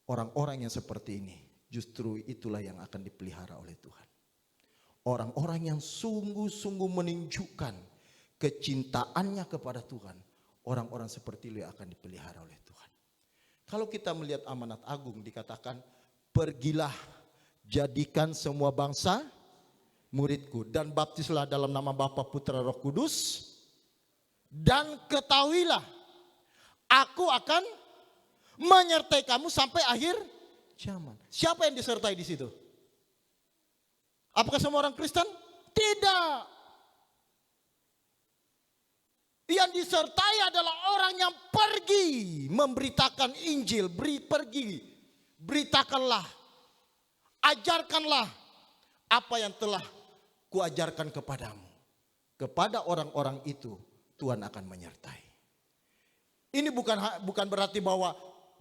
orang-orang yang seperti ini justru itulah yang akan dipelihara oleh Tuhan. Orang-orang yang sungguh-sungguh menunjukkan kecintaannya kepada Tuhan, orang-orang seperti itu yang akan dipelihara oleh Tuhan. Kalau kita melihat amanat agung dikatakan, pergilah jadikan semua bangsa muridku dan baptislah dalam nama Bapa, Putra, Roh Kudus, dan ketahuilah aku akan menyertai kamu sampai akhir zaman. Siapa yang disertai di situ? Apakah semua orang Kristen? Tidak. Yang disertai adalah orang yang pergi memberitakan Injil, beritakanlah, ajarkanlah apa yang telah kuajarkan kepadamu. Kepada orang-orang itu Tuhan akan menyertai. Ini bukan berarti bahwa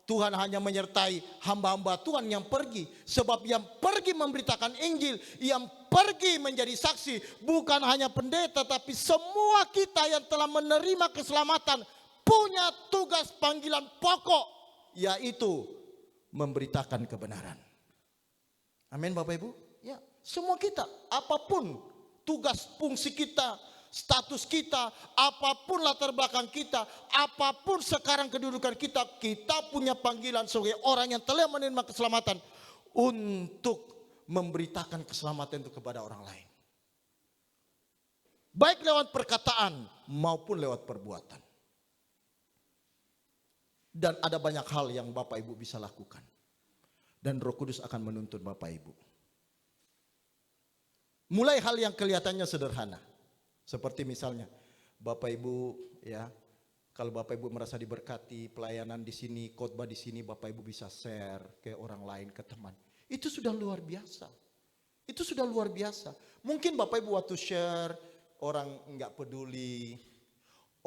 Tuhan hanya menyertai hamba-hamba Tuhan yang pergi. Sebab yang pergi memberitakan Injil, yang pergi menjadi saksi, bukan hanya pendeta, tapi semua kita yang telah menerima keselamatan punya tugas panggilan pokok, yaitu memberitakan kebenaran. Amin Bapak Ibu. Ya, semua kita, apapun tugas fungsi kita, status kita, apapun latar belakang kita, apapun sekarang kedudukan kita, kita punya panggilan sebagai orang yang telah menerima keselamatan untuk memberitakan keselamatan itu kepada orang lain. Baik lewat perkataan maupun lewat perbuatan. Dan ada banyak hal yang Bapak Ibu bisa lakukan. Dan Roh Kudus akan menuntun Bapak Ibu. Mulai hal yang kelihatannya sederhana. Seperti misalnya Bapak Ibu ya, kalau Bapak Ibu merasa diberkati pelayanan di sini, khotbah di sini, Bapak Ibu bisa share ke orang lain, ke teman. Itu sudah luar biasa. Itu sudah luar biasa. Mungkin Bapak Ibu waktu share orang enggak peduli,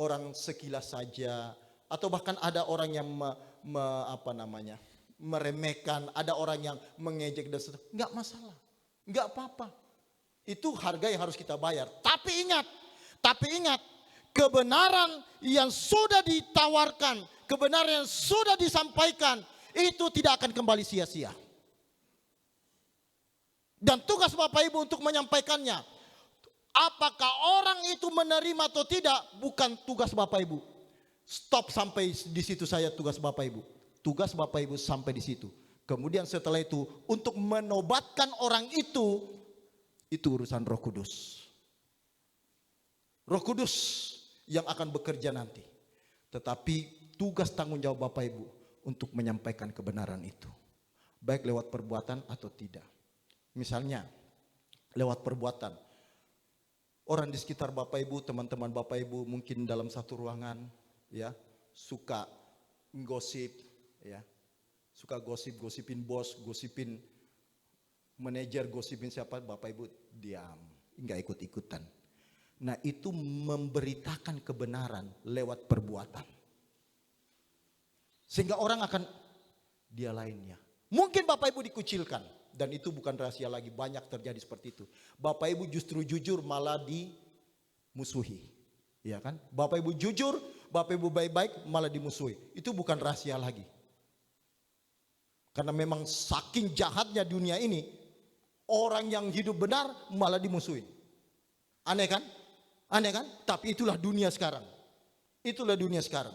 orang sekilas saja, atau bahkan ada orang yang meremehkan, ada orang yang mengejek dan seterusnya. Enggak masalah. Enggak apa-apa. Itu harga yang harus kita bayar. Tapi ingat, kebenaran yang sudah ditawarkan, kebenaran yang sudah disampaikan, itu tidak akan kembali sia-sia. Dan tugas Bapak Ibu untuk menyampaikannya. Apakah orang itu menerima atau tidak, bukan tugas Bapak Ibu. Stop sampai di situ saya tugas Bapak Ibu. Tugas Bapak Ibu sampai di situ. Kemudian setelah itu, untuk menobatkan orang itu urusan Roh Kudus. Roh Kudus yang akan bekerja nanti. Tetapi tugas tanggung jawab Bapak Ibu untuk menyampaikan kebenaran itu. Baik lewat perbuatan atau tidak. Misalnya lewat perbuatan. Orang di sekitar Bapak Ibu, teman-teman Bapak Ibu mungkin dalam satu ruangan ya, suka gosip ya. Suka gosipin bos, gosipin manajer, gosipin siapa, Bapak Ibu diam, enggak ikut-ikutan. Nah, itu memberitakan kebenaran lewat perbuatan. Sehingga orang akan dia lainnya. Mungkin Bapak Ibu dikucilkan dan itu bukan rahasia lagi, banyak terjadi seperti itu. Bapak Ibu justru jujur malah dimusuhi. Ya kan? Bapak Ibu jujur, Bapak Ibu baik-baik malah dimusuhi. Itu bukan rahasia lagi. Karena memang saking jahatnya dunia ini, orang yang hidup benar malah dimusuhi. Aneh kan? Aneh kan? Tapi itulah dunia sekarang. Itulah dunia sekarang.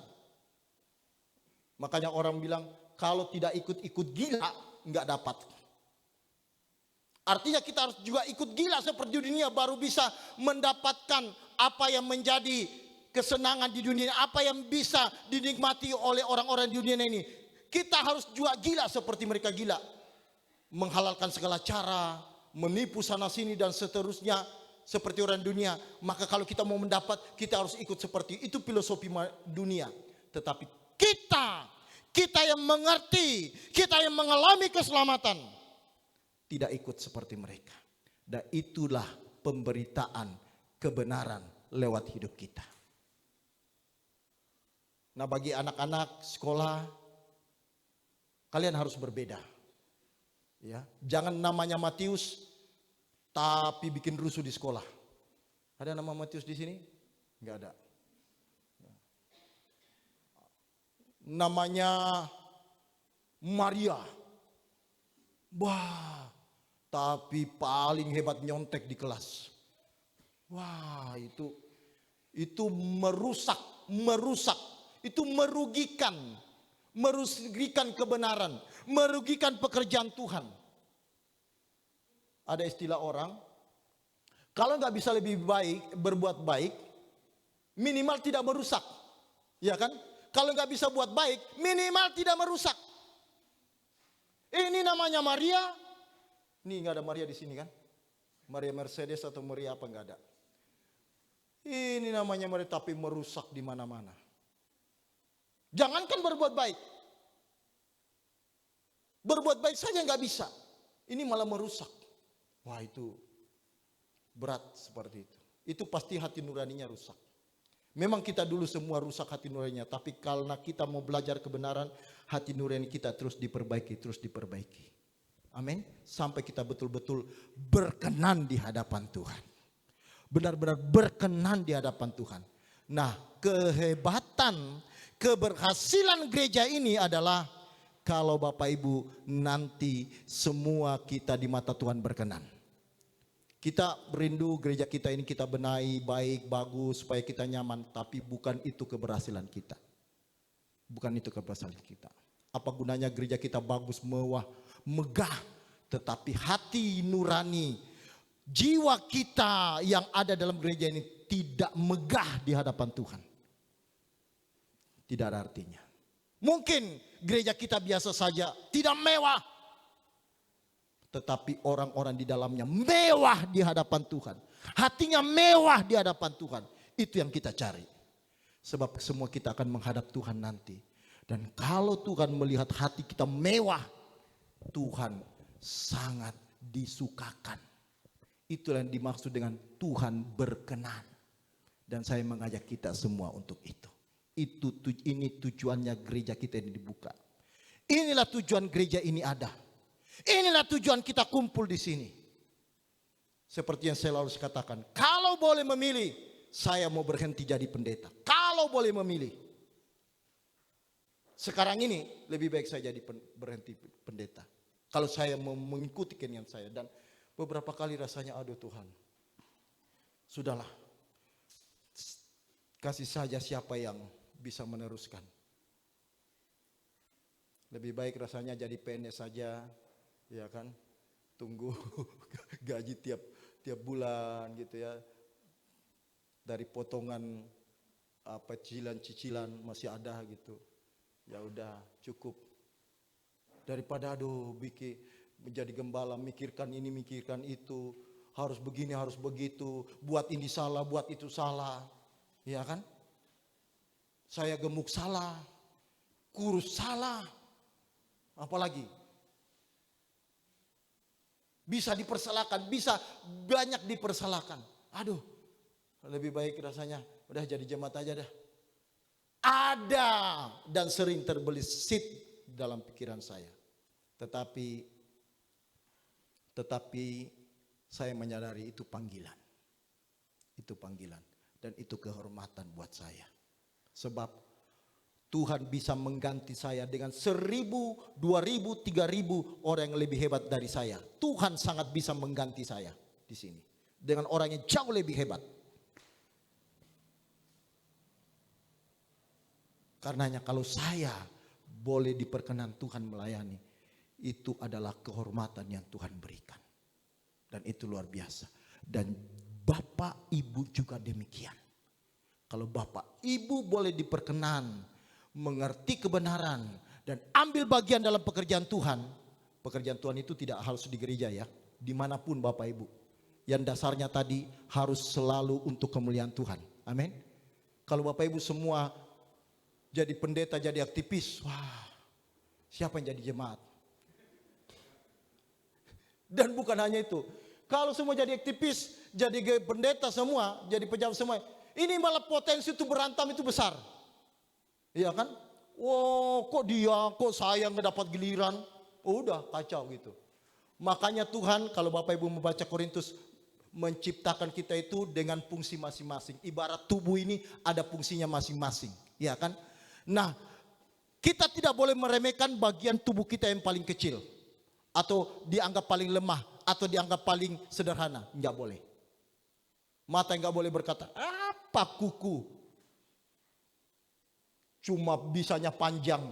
Makanya orang bilang kalau tidak ikut-ikut gila nggak dapat. Artinya kita harus juga ikut gila seperti dunia baru bisa mendapatkan apa yang menjadi kesenangan di dunia, apa yang bisa dinikmati oleh orang-orang di dunia ini. Kita harus juga gila seperti mereka gila. Menghalalkan segala cara, menipu sana sini dan seterusnya seperti orang dunia. Maka kalau kita mau mendapat, kita harus ikut seperti itu filosofi dunia. Tetapi kita yang mengerti, kita yang mengalami keselamatan, tidak ikut seperti mereka. Dan itulah pemberitaan kebenaran lewat hidup kita. Nah, bagi anak-anak sekolah, kalian harus berbeda. Ya, jangan namanya Matius tapi bikin rusuh di sekolah. Ada nama Matius di sini? Enggak ada. Namanya Maria. Wah, tapi paling hebat nyontek di kelas. Wah, itu merusak, itu merugikan kebenaran, merugikan pekerjaan Tuhan. Ada istilah orang, kalau nggak bisa lebih baik, berbuat baik, minimal tidak merusak, ya kan? Kalau nggak bisa buat baik, minimal tidak merusak. Ini namanya Maria. Nih nggak ada Maria di sini kan? Maria Mercedes atau Maria apa nggak ada? Ini namanya Maria tapi merusak di mana-mana. Jangankan berbuat baik. Berbuat baik saja nggak bisa. Ini malah merusak. Wah, itu berat seperti itu. Itu pasti hati nuraninya rusak. Memang kita dulu semua rusak hati nuraninya. Tapi karena kita mau belajar kebenaran, hati nurani kita terus diperbaiki. Amin. Sampai kita betul-betul berkenan di hadapan Tuhan. Benar-benar berkenan di hadapan Tuhan. Nah, kehebatan, keberhasilan gereja ini adalah kalau Bapak Ibu nanti semua kita di mata Tuhan berkenan. Kita rindu gereja kita ini kita benahi baik, bagus supaya kita nyaman. Tapi bukan itu keberhasilan kita. Bukan itu keberhasilan kita. Apa gunanya gereja kita bagus, mewah, megah. Tetapi hati nurani, jiwa kita yang ada dalam gereja ini tidak megah di hadapan Tuhan. Tidak ada artinya. Mungkin gereja kita biasa saja, tidak mewah. Tetapi orang-orang di dalamnya mewah di hadapan Tuhan. Hatinya mewah di hadapan Tuhan. Itu yang kita cari. Sebab semua kita akan menghadap Tuhan nanti. Dan kalau Tuhan melihat hati kita mewah, Tuhan sangat disukakan. Itulah yang dimaksud dengan Tuhan berkenan. Dan saya mengajak kita semua untuk itu. Ini tujuannya gereja kita ini dibuka. Inilah tujuan gereja ini ada. Inilah tujuan kita kumpul di sini. Seperti yang saya lalu katakan, kalau boleh memilih, saya mau berhenti jadi pendeta. Kalau boleh memilih. Sekarang ini lebih baik saya jadi berhenti pendeta. Kalau saya mau mengikuti keinginan saya. Dan beberapa kali rasanya, aduh Tuhan, sudahlah. Kasih saja siapa yang bisa meneruskan. Lebih baik rasanya jadi PNS saja, ya kan? Tunggu gaji tiap bulan gitu ya. Dari potongan apa cicilan-cicilan masih ada gitu. Ya udah cukup. Daripada aduh bikin menjadi gembala, mikirkan ini, mikirkan itu, harus begini, harus begitu, buat ini salah, buat itu salah. Ya kan? Saya gemuk salah, kurus salah. Apalagi bisa dipersalahkan, bisa banyak dipersalahkan. Aduh, lebih baik rasanya udah jadi jemaat aja dah. Ada dan sering terbelit dalam pikiran saya. Tetapi saya menyadari itu panggilan. Itu panggilan dan itu kehormatan buat saya. Sebab Tuhan bisa mengganti saya dengan 1.000, 2.000, 3.000 orang yang lebih hebat dari saya. Tuhan sangat bisa mengganti saya di sini dengan orang yang jauh lebih hebat. Karenanya kalau saya boleh diperkenan Tuhan melayani, itu adalah kehormatan yang Tuhan berikan. Dan itu luar biasa. Dan Bapak Ibu juga demikian. Kalau Bapak Ibu boleh diperkenan, mengerti kebenaran, dan ambil bagian dalam pekerjaan Tuhan itu tidak harus di gereja ya. Dimanapun Bapak Ibu. Yang dasarnya tadi harus selalu untuk kemuliaan Tuhan. Amin. Kalau Bapak Ibu semua jadi pendeta, jadi aktivis, wah, siapa yang jadi jemaat? Dan bukan hanya itu, kalau semua jadi aktivis, jadi pendeta semua, jadi pejabat semua, ini malah potensi itu berantem itu besar. Iya kan? Wow, kok dia, kok saya nggak dapat giliran? Oh, udah kacau gitu. Makanya Tuhan kalau Bapak Ibu membaca Korintus, menciptakan kita itu dengan fungsi masing-masing. Ibarat tubuh ini ada fungsinya masing-masing. Iya kan? Nah, kita tidak boleh meremehkan bagian tubuh kita yang paling kecil. Atau dianggap paling lemah. Atau dianggap paling sederhana. Enggak boleh. Mata enggak boleh berkata, apa kuku? Cuma bisanya panjang.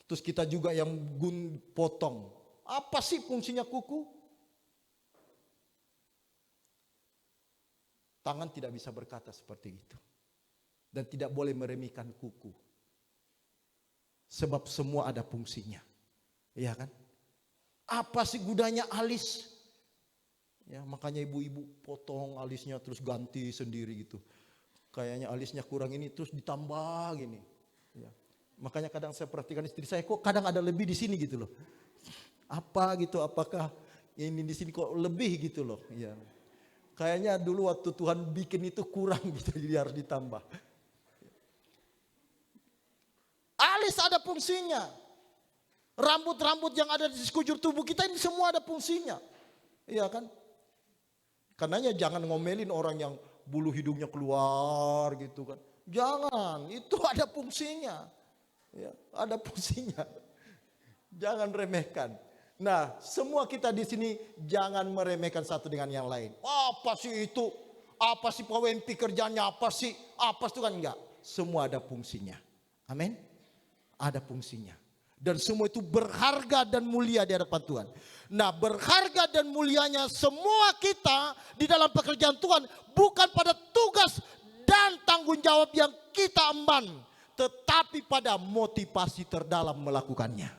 Terus kita juga yang potong. Apa sih fungsinya kuku? Tangan tidak bisa berkata seperti itu. Dan tidak boleh meremehkan kuku. Sebab semua ada fungsinya. Iya kan? Apa sih gunanya alis? Ya, makanya ibu-ibu potong alisnya terus ganti sendiri gitu. Kayaknya alisnya kurang ini terus ditambah gini. Ya. Makanya kadang saya perhatikan istri saya kok kadang ada lebih di sini gitu loh. Apa gitu? Apakah ini di sini kok lebih gitu loh? Ya. Kayaknya dulu waktu Tuhan bikin itu kurang gitu, jadi harus ditambah. Alis ada fungsinya. Rambut-rambut yang ada di sekujur tubuh kita ini semua ada fungsinya. Iya kan? Karenanya jangan ngomelin orang yang bulu hidungnya keluar gitu kan. Jangan, itu ada fungsinya. Ya, ada fungsinya. Jangan remehkan. Nah, semua kita di sini jangan meremehkan satu dengan yang lain. Apa sih itu? Apa sih Pak Wempi kerjanya? Apa sih? Apa itu kan enggak? Semua ada fungsinya. Amin. Ada fungsinya. Dan semua itu berharga dan mulia di hadapan Tuhan. Nah, berharga dan mulianya semua kita di dalam pekerjaan Tuhan bukan pada tugas dan tanggung jawab yang kita emban, tetapi pada motivasi terdalam melakukannya.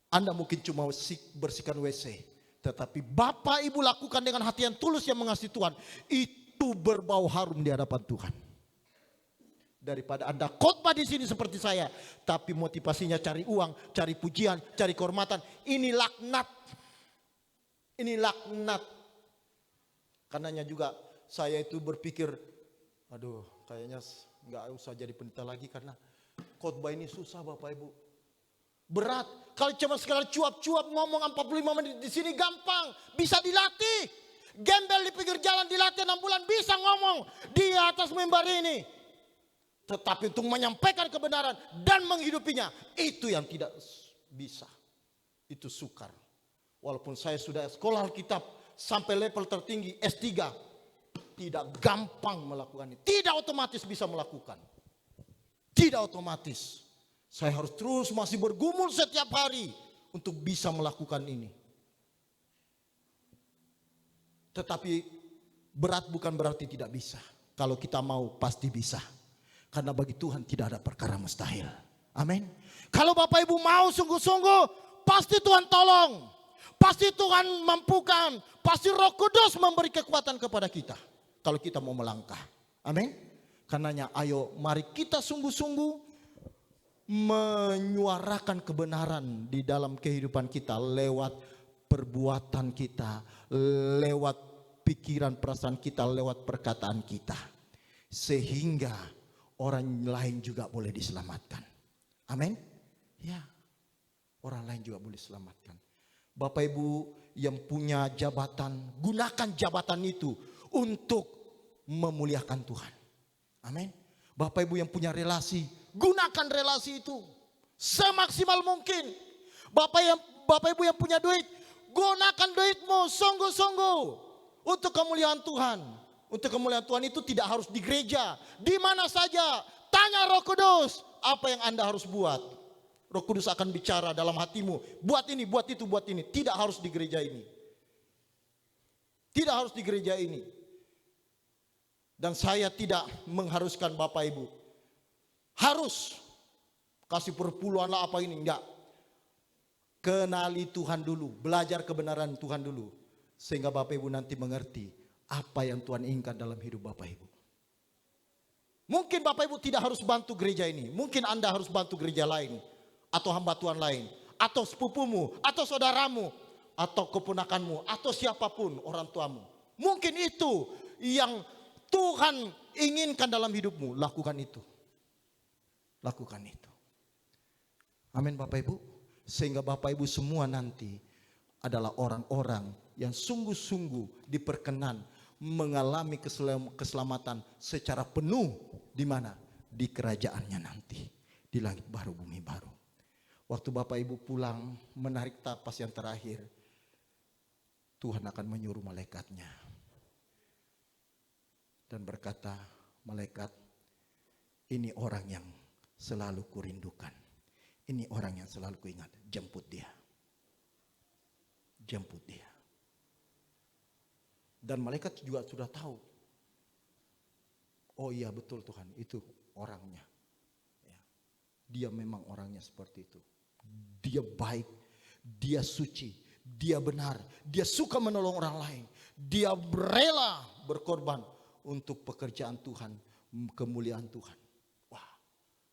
Anda mungkin cuma bersihkan WC, tetapi Bapak Ibu lakukan dengan hati yang tulus yang mengasihi Tuhan, itu berbau harum di hadapan Tuhan. Daripada Anda khotbah di sini seperti saya, tapi motivasinya cari uang, cari pujian, cari kehormatan. Ini laknat. Ini laknat. Karenanya juga saya itu berpikir, aduh kayaknya nggak usah jadi pendeta lagi karena khotbah ini susah Bapak Ibu. Berat. Kalau cuma sekedar cuap-cuap ngomong 45 menit di sini gampang, bisa dilatih. Gembel di pinggir jalan dilatih 6 bulan bisa ngomong di atas mimbar ini. Tetapi untuk menyampaikan kebenaran dan menghidupinya, itu yang tidak bisa. Itu sukar. Walaupun saya sudah sekolah Alkitab sampai level tertinggi S3, tidak gampang melakukan ini. Tidak otomatis bisa melakukan. Tidak otomatis. Saya harus terus masih bergumul setiap hari untuk bisa melakukan ini. Tetapi berat bukan berarti tidak bisa. Kalau kita mau pasti bisa. Karena bagi Tuhan tidak ada perkara mustahil. Amin. Kalau Bapak Ibu mau sungguh-sungguh, pasti Tuhan tolong. Pasti Tuhan mampukan. Pasti Roh Kudus memberi kekuatan kepada kita. Kalau kita mau melangkah. Amin. Karenanya ayo mari kita sungguh-sungguh menyuarakan kebenaran di dalam kehidupan kita lewat perbuatan kita, lewat pikiran perasaan kita, lewat perkataan kita. Sehingga orang lain juga boleh diselamatkan. Amin. Ya, orang lain juga boleh diselamatkan. Bapak Ibu yang punya jabatan, gunakan jabatan itu untuk memuliakan Tuhan. Amin. Bapak Ibu yang punya relasi, gunakan relasi itu semaksimal mungkin. Bapak Ibu yang punya duit, gunakan duitmu sungguh-sungguh untuk kemuliaan Tuhan. Untuk kemuliaan Tuhan itu tidak harus di gereja, di mana saja. Tanya Roh Kudus, apa yang Anda harus buat. Roh Kudus akan bicara dalam hatimu, buat ini, buat itu, buat ini. Tidak harus di gereja ini. Tidak harus di gereja ini. Dan saya tidak mengharuskan Bapak Ibu harus kasih perpuluhan lah apa ini, enggak. Kenali Tuhan dulu, belajar kebenaran Tuhan dulu. Sehingga Bapak Ibu nanti mengerti apa yang Tuhan inginkan dalam hidup Bapak Ibu. Mungkin Bapak Ibu tidak harus bantu gereja ini. Mungkin Anda harus bantu gereja lain. Atau hamba Tuhan lain. Atau sepupumu, atau saudaramu, atau keponakanmu, atau siapapun orang tuamu. Mungkin itu yang Tuhan inginkan dalam hidupmu. Lakukan itu. Lakukan itu. Amin Bapak Ibu. Sehingga Bapak Ibu semua nanti adalah orang-orang yang sungguh-sungguh diperkenan mengalami keselamatan secara penuh. Di mana? Di kerajaannya nanti. Di langit baru, bumi baru. Waktu Bapak Ibu pulang menarik tapas yang terakhir, Tuhan akan menyuruh malaikatnya. Dan berkata, malaikat, ini orang yang selalu kurindukan. Ini orang yang selalu kuingat. Jemput dia. Jemput dia. Dan malaikat juga sudah tahu. Oh iya betul Tuhan, itu orangnya. Ya. Dia memang orangnya seperti itu. Dia baik, dia suci, dia benar. Dia suka menolong orang lain. Dia rela berkorban untuk pekerjaan Tuhan, kemuliaan Tuhan. Wah,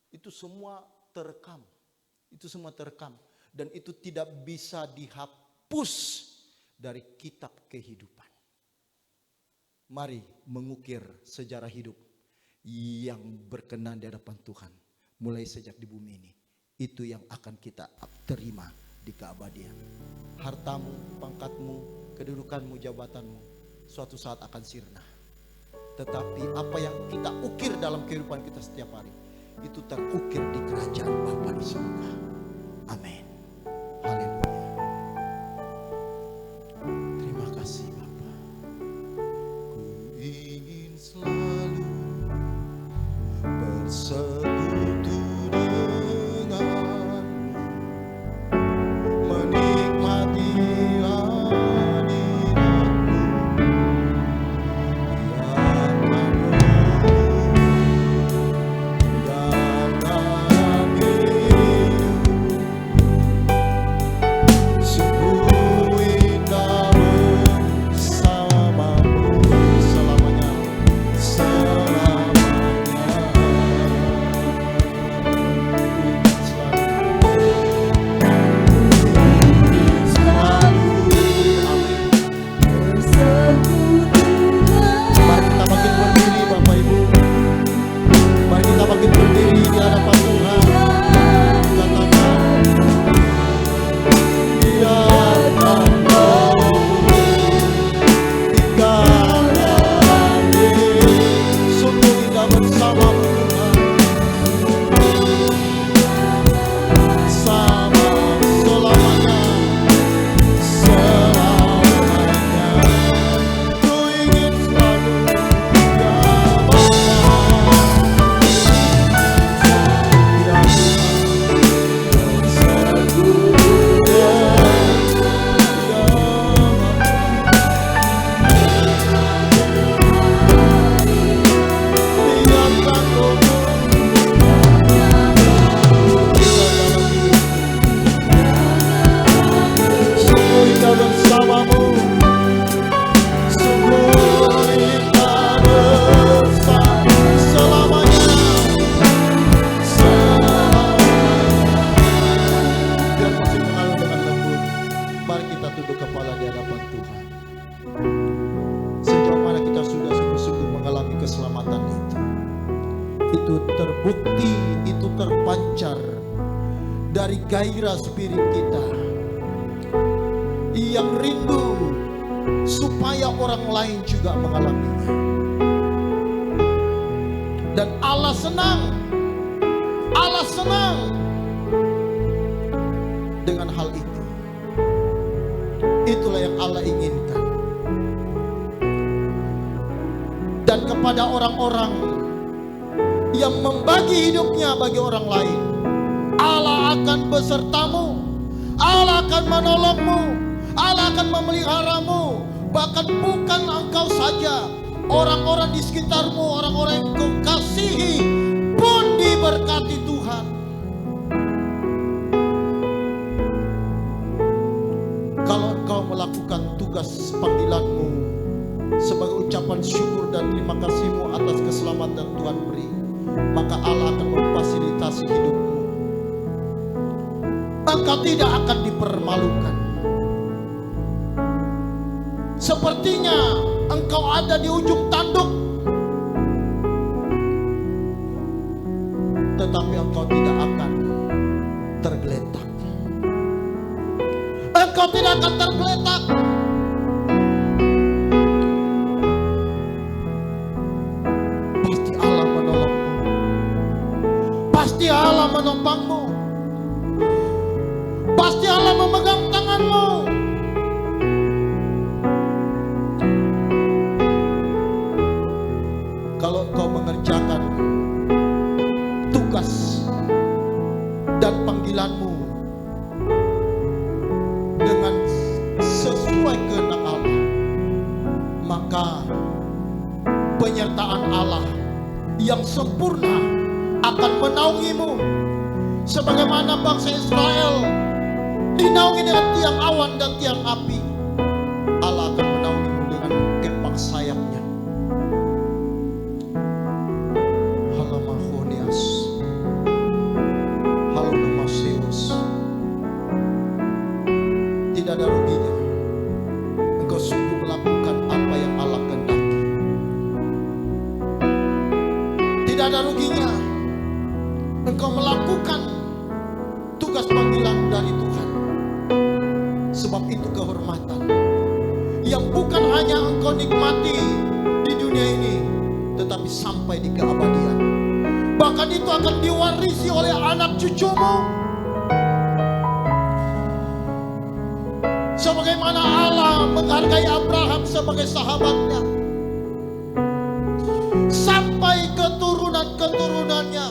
itu semua terekam. Itu semua terekam. Dan itu tidak bisa dihapus dari kitab kehidupan. Mari mengukir sejarah hidup yang berkenan di hadapan Tuhan. Mulai sejak di bumi ini. Itu yang akan kita terima di keabadian. Hartamu, pangkatmu, kedudukanmu, jabatanmu suatu saat akan sirna. Tetapi apa yang kita ukir dalam kehidupan kita setiap hari, itu terukir di kerajaan Bapa di surga. Amin. Haleluya. Terima kasih Bapa. Ku ingin selalu bersekutu denganmu, menikmati hadiratmu, biarkan rohmu yang dalam hidupku itu terbukti, itu terpancar dari gairah spirit kita yang rindu supaya orang lain juga mengalaminya. Dan Allah senang dengan hal itu. Itulah yang Allah inginkan. Dan kepada orang-orang yang membagi hidupnya bagi orang lain, Allah akan besertamu, Allah akan menolongmu, Allah akan memeliharamu. Bahkan bukan engkau saja, orang-orang di sekitarmu, orang-orang yang kau kasihi pun diberkati Tuhan. Kalau engkau melakukan tugas panggilanmu sebagai ucapan syukur dan terima kasihmu atas keselamatan Tuhan beri, maka Allah akan memfasilitasi hidupmu. Engkau tidak akan dipermalukan. Sepertinya engkau ada di ujung tanduk, tetapi engkau tidak akan tergeletak. Engkau tidak akan tergeletak. Pasti Allah menolongmu. Pasti Allah menopangmu. Pasti Allah memegang tanganmu. Kalau engkau mengerjakan tugas dan panggilanmu dengan sesuai kehendak Allah, maka penyertaan Allah yang sempurna akan menaungimu. Sebagaimana bangsa Israel dinaungi dengan tiang awan dan tiang api, Allah akan menaungimu dengan kepak sayapnya. Tidak ada ruginya engkau sungguh melakukan apa yang Allah kehendaki. Tidak ada ruginya engkau melakukan tugas panggilan dari Tuhan. Sebab itu kehormatan yang bukan hanya engkau nikmati di dunia ini, tetapi sampai di keabadian. Bahkan itu akan diwarisi oleh anak cucumu. Sebagaimana Allah menghargai Abraham sebagai sahabatnya, sampai keturunan-keturunannya,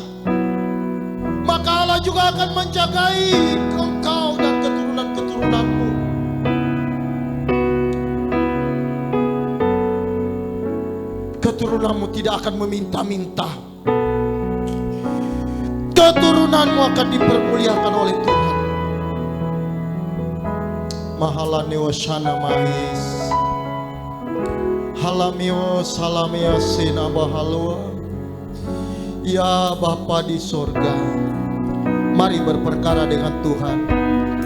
maka Allah juga akan menjagai engkau dan keturunan-keturunanmu. Keturunanmu tidak akan meminta-minta. Keturunanmu akan dipermuliakan oleh Tuhan. Mahalane wasana mahis halamios halamia sena bahalwa. Ya Bapa di sorga, mari berperkara dengan Tuhan.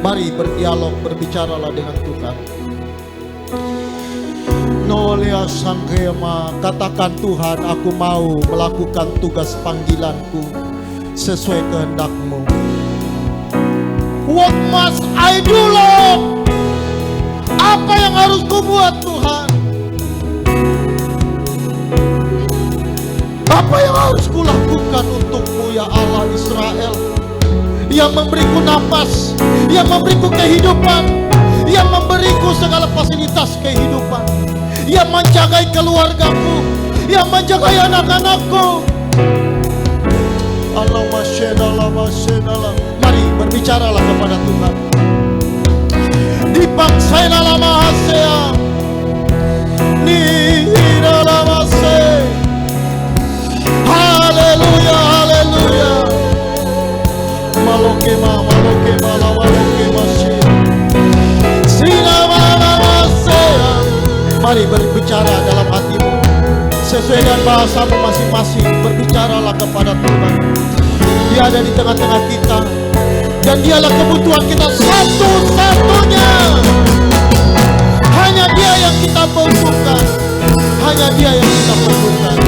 Mari berdialog, berbicaralah dengan Tuhan. Nolia sangkema, katakan Tuhan, aku mau melakukan tugas panggilanku sesuai kehendak-Mu. What must I do, Lord? Apa yang harus kubuat, Tuhan? Apa yang harus kulakukan untuk-Mu, ya Allah Israel, yang memberiku nafas, yang memberiku kehidupan, yang memberiku segala fasilitas kehidupan, yang menjagai keluargaku, yang menjagai anak-anakku. Allahumma syedalah. Mari berbicaralah kepada Tuhan. Dipaksaina lama hasea, nihira lama se. Haleluya, haleluya. Maloke masih. Sinama lama sea. Mari berbicara dalam hatimu sesuai dengan bahasamu masing-masing. Berbicaralah kepada Tuhan. Dia ada di tengah-tengah kita, dan dialah kebutuhan kita satu-satunya. Hanya Dia yang kita butuhkan, hanya Dia yang kita perlukan.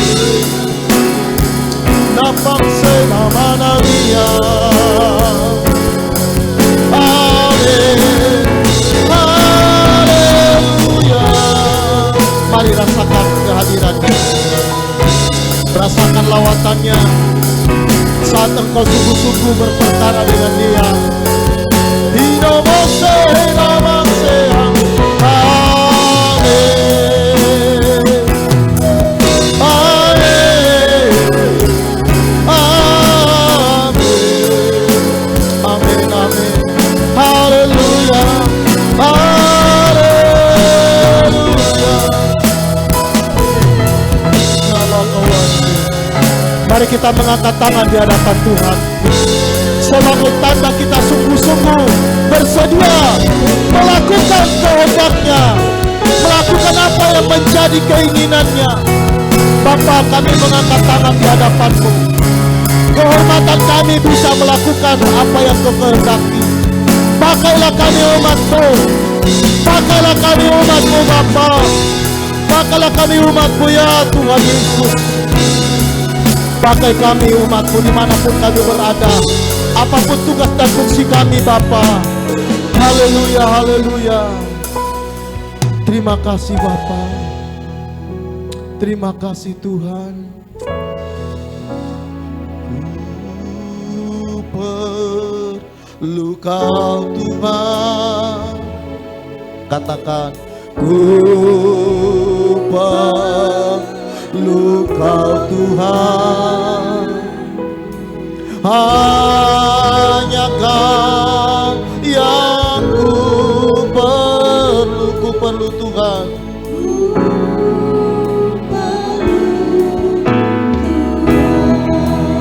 perawatannya. Saat engkau sungguh-sungguh berperkara dengan dia. Hinomose, hinomose, mari kita mengangkat tangan di hadapan Tuhan sebagai tanda kita sungguh-sungguh bersedia melakukan kehendaknya, melakukan apa yang menjadi keinginannya. Bapa, kami mengangkat tangan di hadapan-Mu. Kehormatan kami bisa melakukan apa yang Kau kehendaki. Pakailah kami umat-Mu, pakailah kami umat-Mu Bapa, pakailah kami umat-Mu ya Tuhan Yesus. Pakai kami umat-Mu dimanapun kami berada, apapun tugas dan fungsi kami Bapa. Haleluya, haleluya. Terima kasih Bapa, terima kasih Tuhan. Ku perlu Kau Tuhan. Katakan, ku perlu Kau Tuhan, hanya Kau yang ku perlu Tuhan.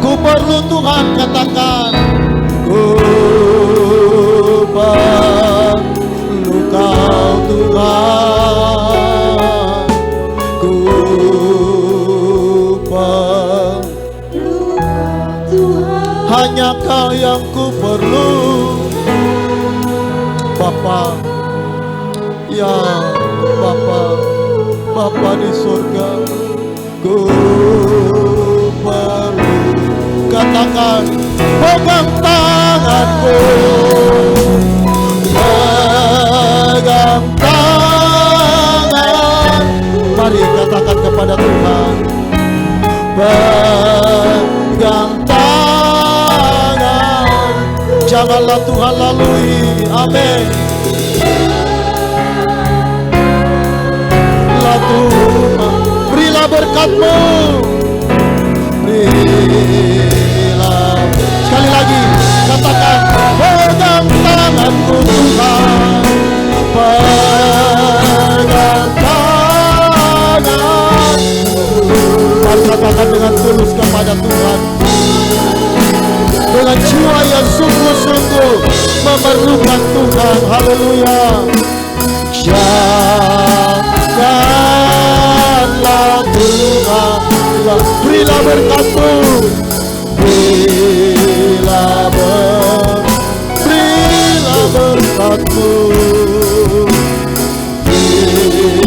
Ku perlu Tuhan, katakan, ku perlu Kau Tuhan, ku hanya Kau yang ku perlu Bapa. Ya Bapa, Bapa di surga, ku perlu. Katakan, pegang tanganku, pegang tangan. Mari katakan kepada Tuhan, pegang tangan, janganlah Tuhan lalui. Amin. Lah Tuhan, berilah berkat-Mu, berilah. Sekali lagi katakan, pegang tanganku Tuhan, pegang tangan. Mari katakan dengan tulus kepada Tuhan, dengan jiwa yang sungguh-sungguh memerlukan Tuhan. Haleluya. Janganlah Tuhan, berilah berkat-Mu, berilah berkat-Mu, berilah berkat-Mu, berilah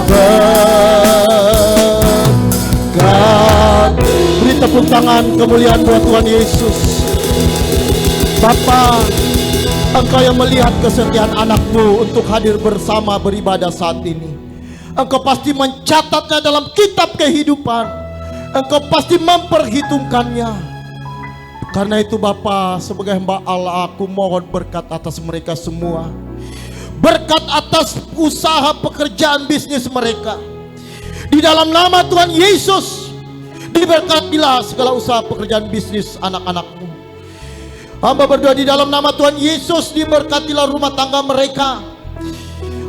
berkat. Beri tepuk tangan kemuliaan buat Tuhan Yesus. Bapa, Engkau yang melihat kesetiaan anak-Mu untuk hadir bersama beribadah saat ini. Engkau pasti mencatatnya dalam kitab kehidupan. Engkau pasti memperhitungkannya. Karena itu Bapa, sebagai hamba Allah, aku mohon berkat atas mereka semua. Berkat atas usaha pekerjaan bisnis mereka. Di dalam nama Tuhan Yesus, diberkatilah segala usaha pekerjaan bisnis anak-anak-Mu. Hamba berdoa di dalam nama Tuhan Yesus, diberkatilah rumah tangga mereka.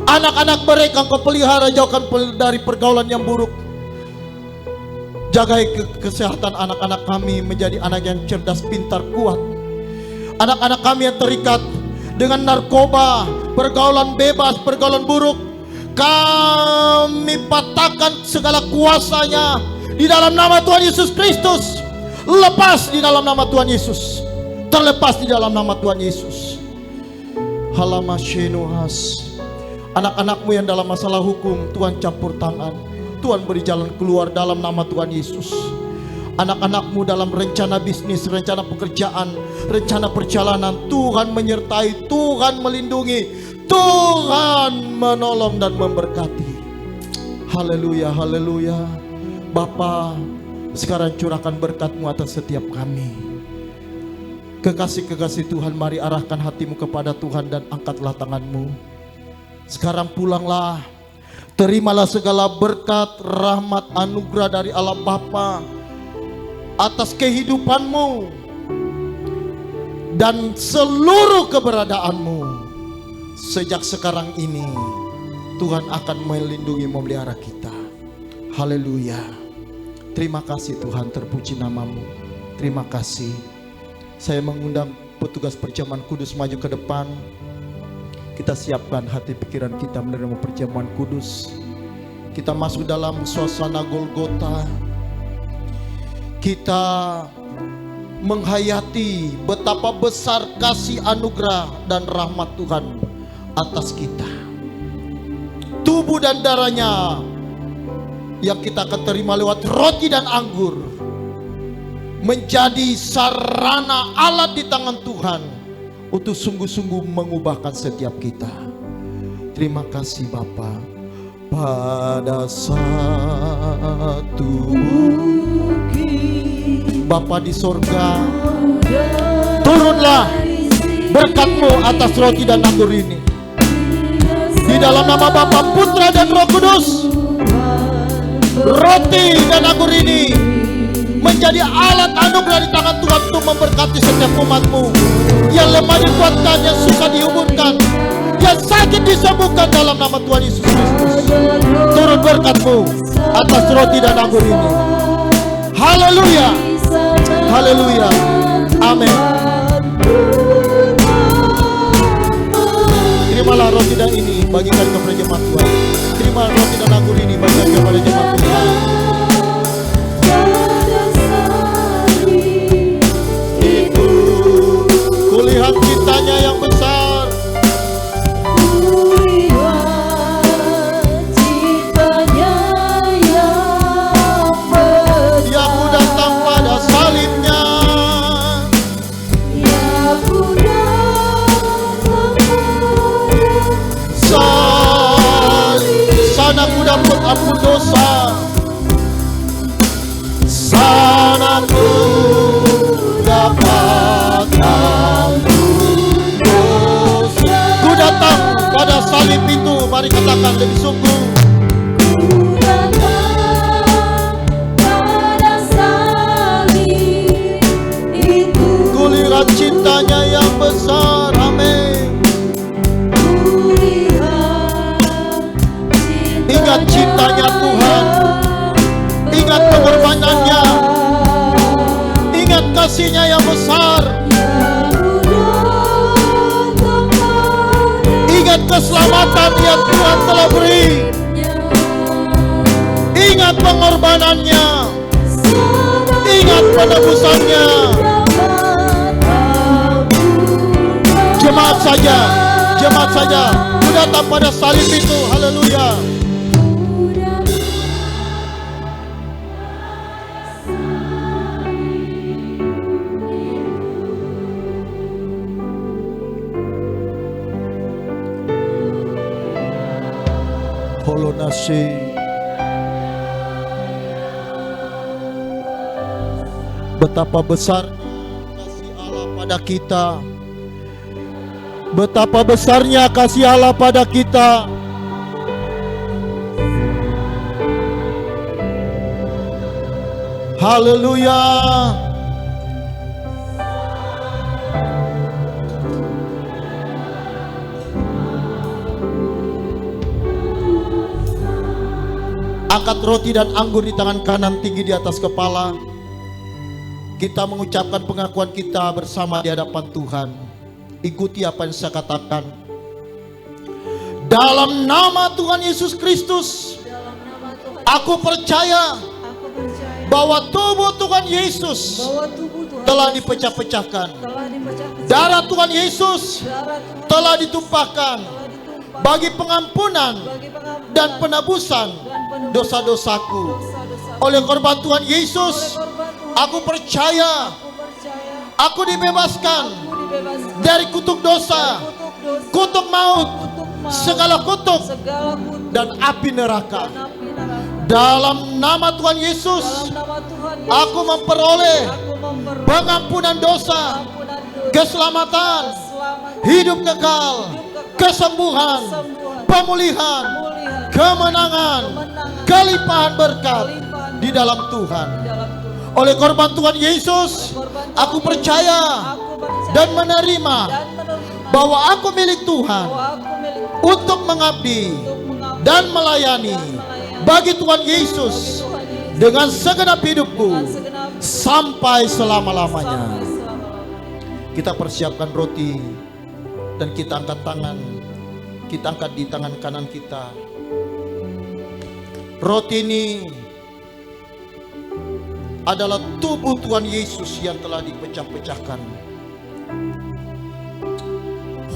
Anak-anak mereka Engkau pelihara, jauhkan dari pergaulan yang buruk. Jagai kesehatan anak-anak kami menjadi anak yang cerdas, pintar, kuat. Anak-anak kami yang terikat dengan narkoba, pergaulan bebas, pergaulan buruk, kami patahkan segala kuasanya di dalam nama Tuhan Yesus Kristus. Lepas di dalam nama Tuhan Yesus, terlepas di dalam nama Tuhan Yesus. Halamasyenuhas. Anak-anak-Mu yang dalam masalah hukum, Tuhan campur tangan, Tuhan beri jalan keluar dalam nama Tuhan Yesus. anak-anakmu dalam rencana bisnis, rencana pekerjaan, rencana perjalanan. Tuhan menyertai, Tuhan melindungi, Tuhan menolong dan memberkati. Haleluya, haleluya. Bapa, sekarang curahkan berkat-Mu atas setiap kami. Kekasih-kekasih Tuhan, mari arahkan hatimu kepada Tuhan dan angkatlah tanganmu. Sekarang pulanglah, terimalah segala berkat, rahmat, anugerah dari Allah Bapa atas kehidupanmu dan seluruh keberadaanmu. Sejak sekarang ini Tuhan akan melindungi, memelihara kita. Haleluya. Terima kasih Tuhan, terpuji namamu. Terima kasih. Saya mengundang petugas perjamuan kudus maju ke depan. Kita siapkan hati pikiran kita menerima perjamuan kudus. Kita masuk dalam suasana Golgota. Kita menghayati betapa besar kasih anugerah dan rahmat Tuhan atas kita. Tubuh dan darahnya yang kita akan terima lewat roti dan anggur menjadi sarana alat di tangan Tuhan untuk sungguh-sungguh mengubahkan setiap kita. Terima kasih Bapa. Pada satu Bapa di sorga, turunlah berkat-Mu atas roti dan anggur ini. Di dalam nama Bapa, Putra dan Roh Kudus, roti dan anggur ini menjadi alat anugerah di tangan Tuhan untuk memberkati setiap umat-Mu. Yang lemah dikuatkan, yang susah diumurkan, yang sakit disembuhkan dalam nama Tuhan Yesus Kristus. Turun berkat-Mu atas roti dan anggur ini. Haleluya, haleluya, amin. Terimalah roti dan ini, bagikan kepada jemaat Tuhan. Terima roti dan anggur ini, bagikan kepada jemaat Tuhan. Itu kulihat cintanya yang besar. Yang datang pada salibnya. Sana ku dapat ampun dosa, sana ku dapat ampun dosa. Ku datang pada salib itu, mari katakan lebih sungguh. Ku datang pada salib itu. Ku lihat cintanya yang besar, amin. Ingat cintanya Tuhan, ingat pengorbanannya, ingat kasih-Nya yang besar, ingat keselamatan yang Tuhan telah beri, ingat pengorbanannya, ingat penebusannya. Jemaat saja, jemaat saja, ku datang pada salib itu, haleluya. Holonase. Betapa besar kasih Allah pada kita. Betapa besarnya kasih Allah pada kita. Haleluya. Angkat roti dan anggur di tangan kanan tinggi di atas kepala. Kita mengucapkan pengakuan kita bersama di hadapan Tuhan. Ikuti apa yang saya katakan. Dalam nama Tuhan Yesus Kristus, aku percaya bahwa tubuh Tuhan Yesus telah dipecah-pecahkan. Darah Tuhan Yesus telah ditumpahkan bagi pengampunan dan penebusan dosa-dosaku. Oleh korban Tuhan Yesus, Aku percaya Aku percaya aku dibebaskan aku dibebaskan dari kutuk dosa, kutuk dosa, kutuk maut, kutuk maut, segala kutuk segala kutuk dan api neraka. dan api neraka. Dalam nama Tuhan Yesus, Dalam nama Tuhan Yesus, aku memperoleh aku memperoleh pengampunan dosa, ampunan dosa, keselamatan, keselamatan, hidup kekal, kesembuhan, kesembuhan, pemulihan, pemulihan, kemenangan, kemenangan, kelimpahan berkat kelimpahan di dalam Tuhan. di dalam Tuhan. Oleh korban Tuhan Yesus, Korban Tuhan aku Yesus, percaya aku percaya dan menerima dan menerima bahwa aku milik Tuhan bahwa aku milik untuk mengabdi untuk mengabdi dan melayani bagi Tuhan Yesus Tuhan Yesus dengan segenap hidupku dengan segenap sampai selama-lamanya. sampai selama-lamanya. Kita persiapkan roti dan kita angkat tangan. Kita angkat di tangan kanan kita. Roti ini adalah tubuh Tuhan Yesus yang telah dipecah-pecahkan.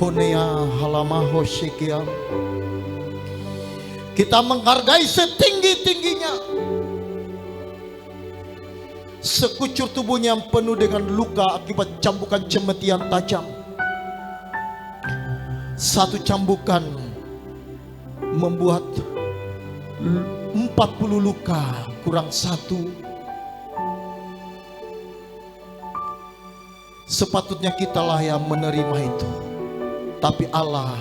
Honea halamaho shekiam. Kita menghargai setinggi-tingginya sekucur tubuhnya yang penuh dengan luka akibat cambukan cemetian tajam. Satu cambukan membuat 40 luka kurang satu. Sepatutnya kitalah yang menerima itu, tapi Allah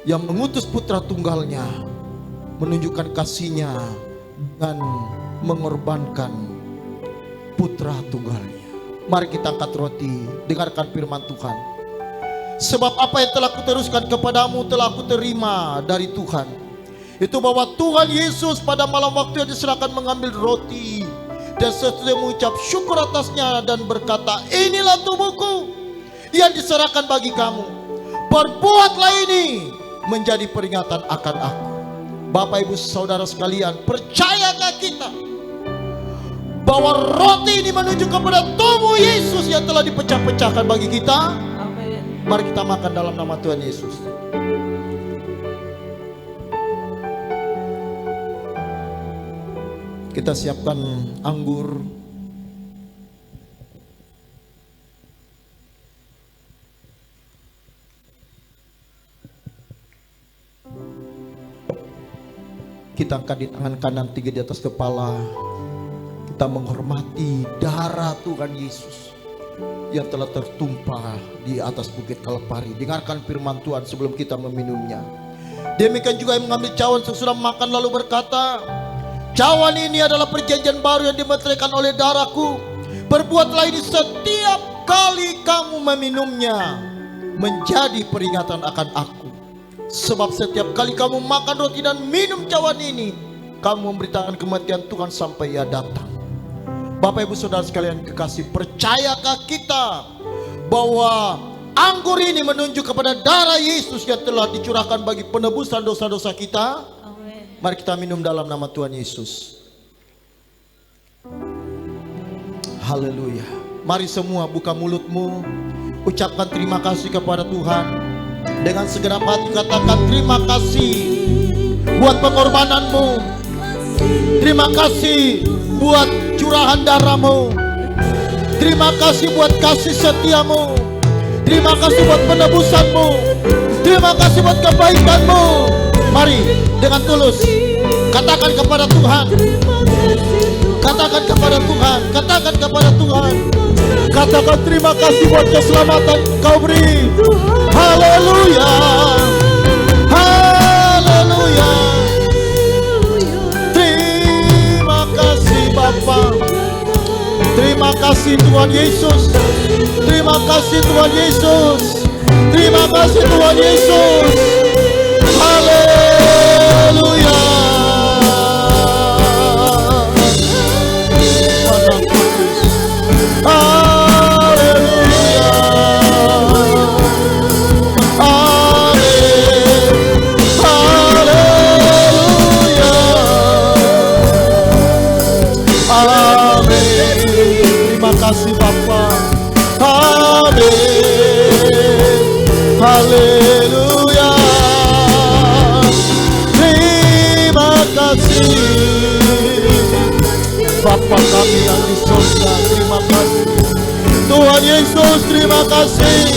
yang mengutus putra tunggalnya menunjukkan kasihnya dengan mengorbankan putra tunggalnya. Mari kita angkat roti, dengarkan firman Tuhan. Sebab apa yang telah kuteruskan kepadamu telah kuterima dari Tuhan, itu bahwa Tuhan Yesus pada malam waktu yang diserahkan mengambil roti dan sesudah mengucap syukur atasnya dan berkata, inilah tubuhku yang diserahkan bagi kamu. Perbuatlah ini menjadi peringatan akan aku. Bapak ibu saudara sekalian, percayakah kita bahwa roti ini menunjuk kepada tubuh Yesus yang telah dipecah-pecahkan bagi kita? Amin. Mari kita makan dalam nama Tuhan Yesus. Kita siapkan anggur. Kita angkat di tangan kanan, 3 di atas kepala. Kita menghormati darah Tuhan Yesus yang telah tertumpah di atas bukit Kalvari. Dengarkan firman Tuhan sebelum kita meminumnya. Demikian juga yang mengambil cawan sesudah makan lalu berkata, cawan ini adalah perjanjian baru yang dimeteraikan oleh darahku. Perbuatlah ini setiap kali kamu meminumnya menjadi peringatan akan aku. Sebab setiap kali kamu makan roti dan minum cawan ini, kamu memberitakan kematian Tuhan sampai Ia datang. Bapak ibu saudara sekalian kekasih, percayakah kita bahwa anggur ini menunjuk kepada darah Yesus yang telah dicurahkan bagi penebusan dosa-dosa kita? Amin. Mari kita minum dalam nama Tuhan Yesus. Haleluya. Mari semua buka mulutmu, ucapkan terima kasih kepada Tuhan. Dengan segenap hati katakan terima kasih buat pengorbananmu. Terima kasih buat curahan darahmu. Terima kasih buat kasih setiamu. Terima kasih buat penebusanmu. Terima kasih buat kebaikanmu. Mari dengan tulus katakan kepada Tuhan. Katakan kepada Tuhan. Katakan kepada Tuhan. Katakan terima kasih buat keselamatan kau beri. Haleluya. Haleluya. Terima kasih Bapa. Terima kasih Tuhan Yesus. Terima kasih Tuhan Yesus. Terima kasih Tuhan Yesus. Haleluya. Haleluya. Haleluya. Amin. Terima kasih Bapa. Amin. Haleluya. Terima kasih Bapa kami yang di surga. Tuhan Yesus, terima kasih.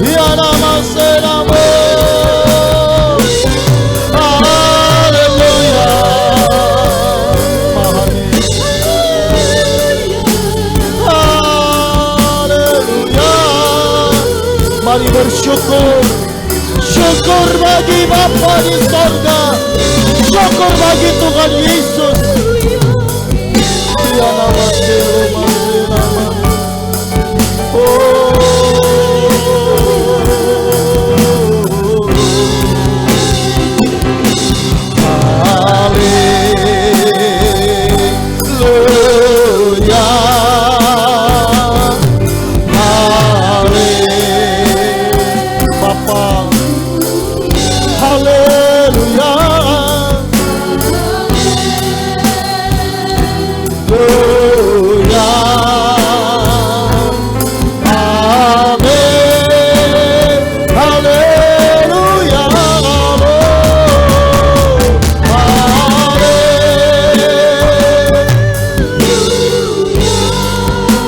Ya nama senamu. Haleluya. Haleluya. Mari bersyukur. Syukur bagi Bapa di sorga. Syukur bagi Tuhan Yesus. Ya nama senamu.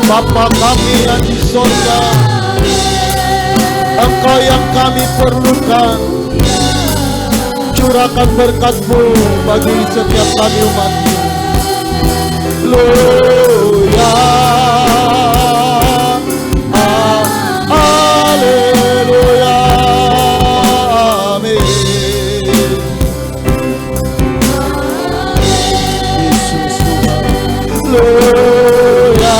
Bapa kami yang di surga, Engkau yang kami perlukan, curahkan berkat-Mu bagi setiap kami umat-Mu. Haleluya, haleluya, amin. Yesus Tuhan, haleluya.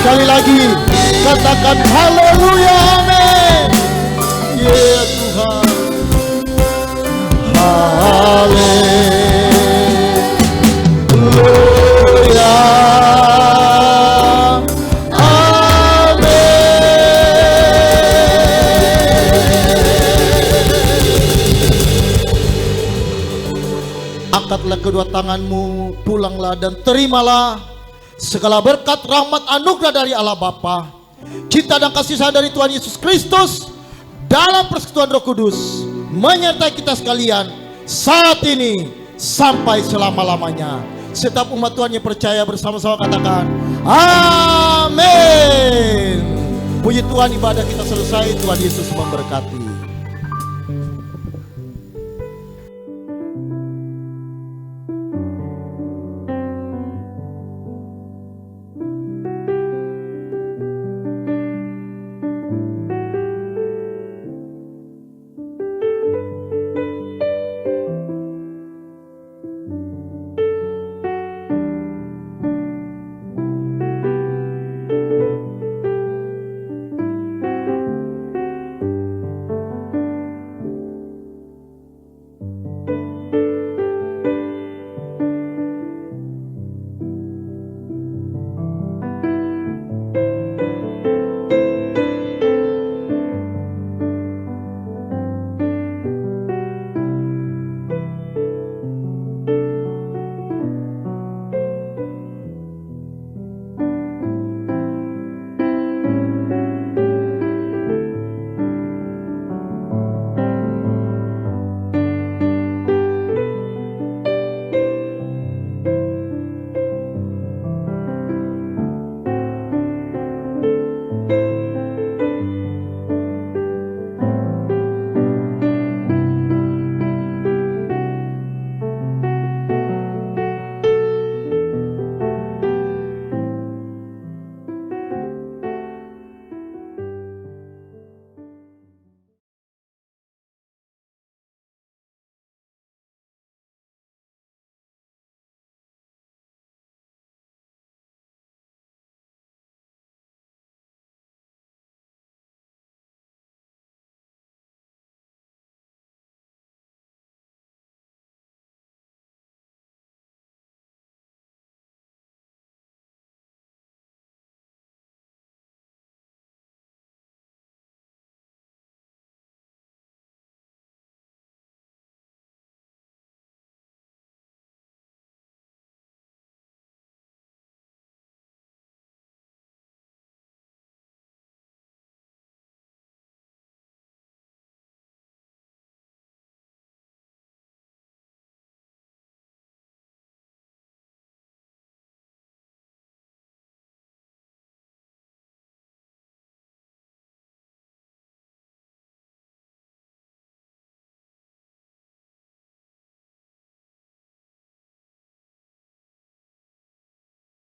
Sekali lagi katakan haleluya, amin. Ya Tuhan, haleluya, amin. Angkatlah kedua tanganmu, pulanglah dan terimalah segala berkat, rahmat, anugerah dari Allah Bapa, cinta dan kasih sayang dari Tuhan Yesus Kristus dalam persekutuan Roh Kudus menyertai kita sekalian saat ini sampai selama-lamanya. Setiap umat Tuhan yang percaya bersama-sama katakan amin. Puji Tuhan, ibadah kita selesai. Tuhan Yesus memberkati.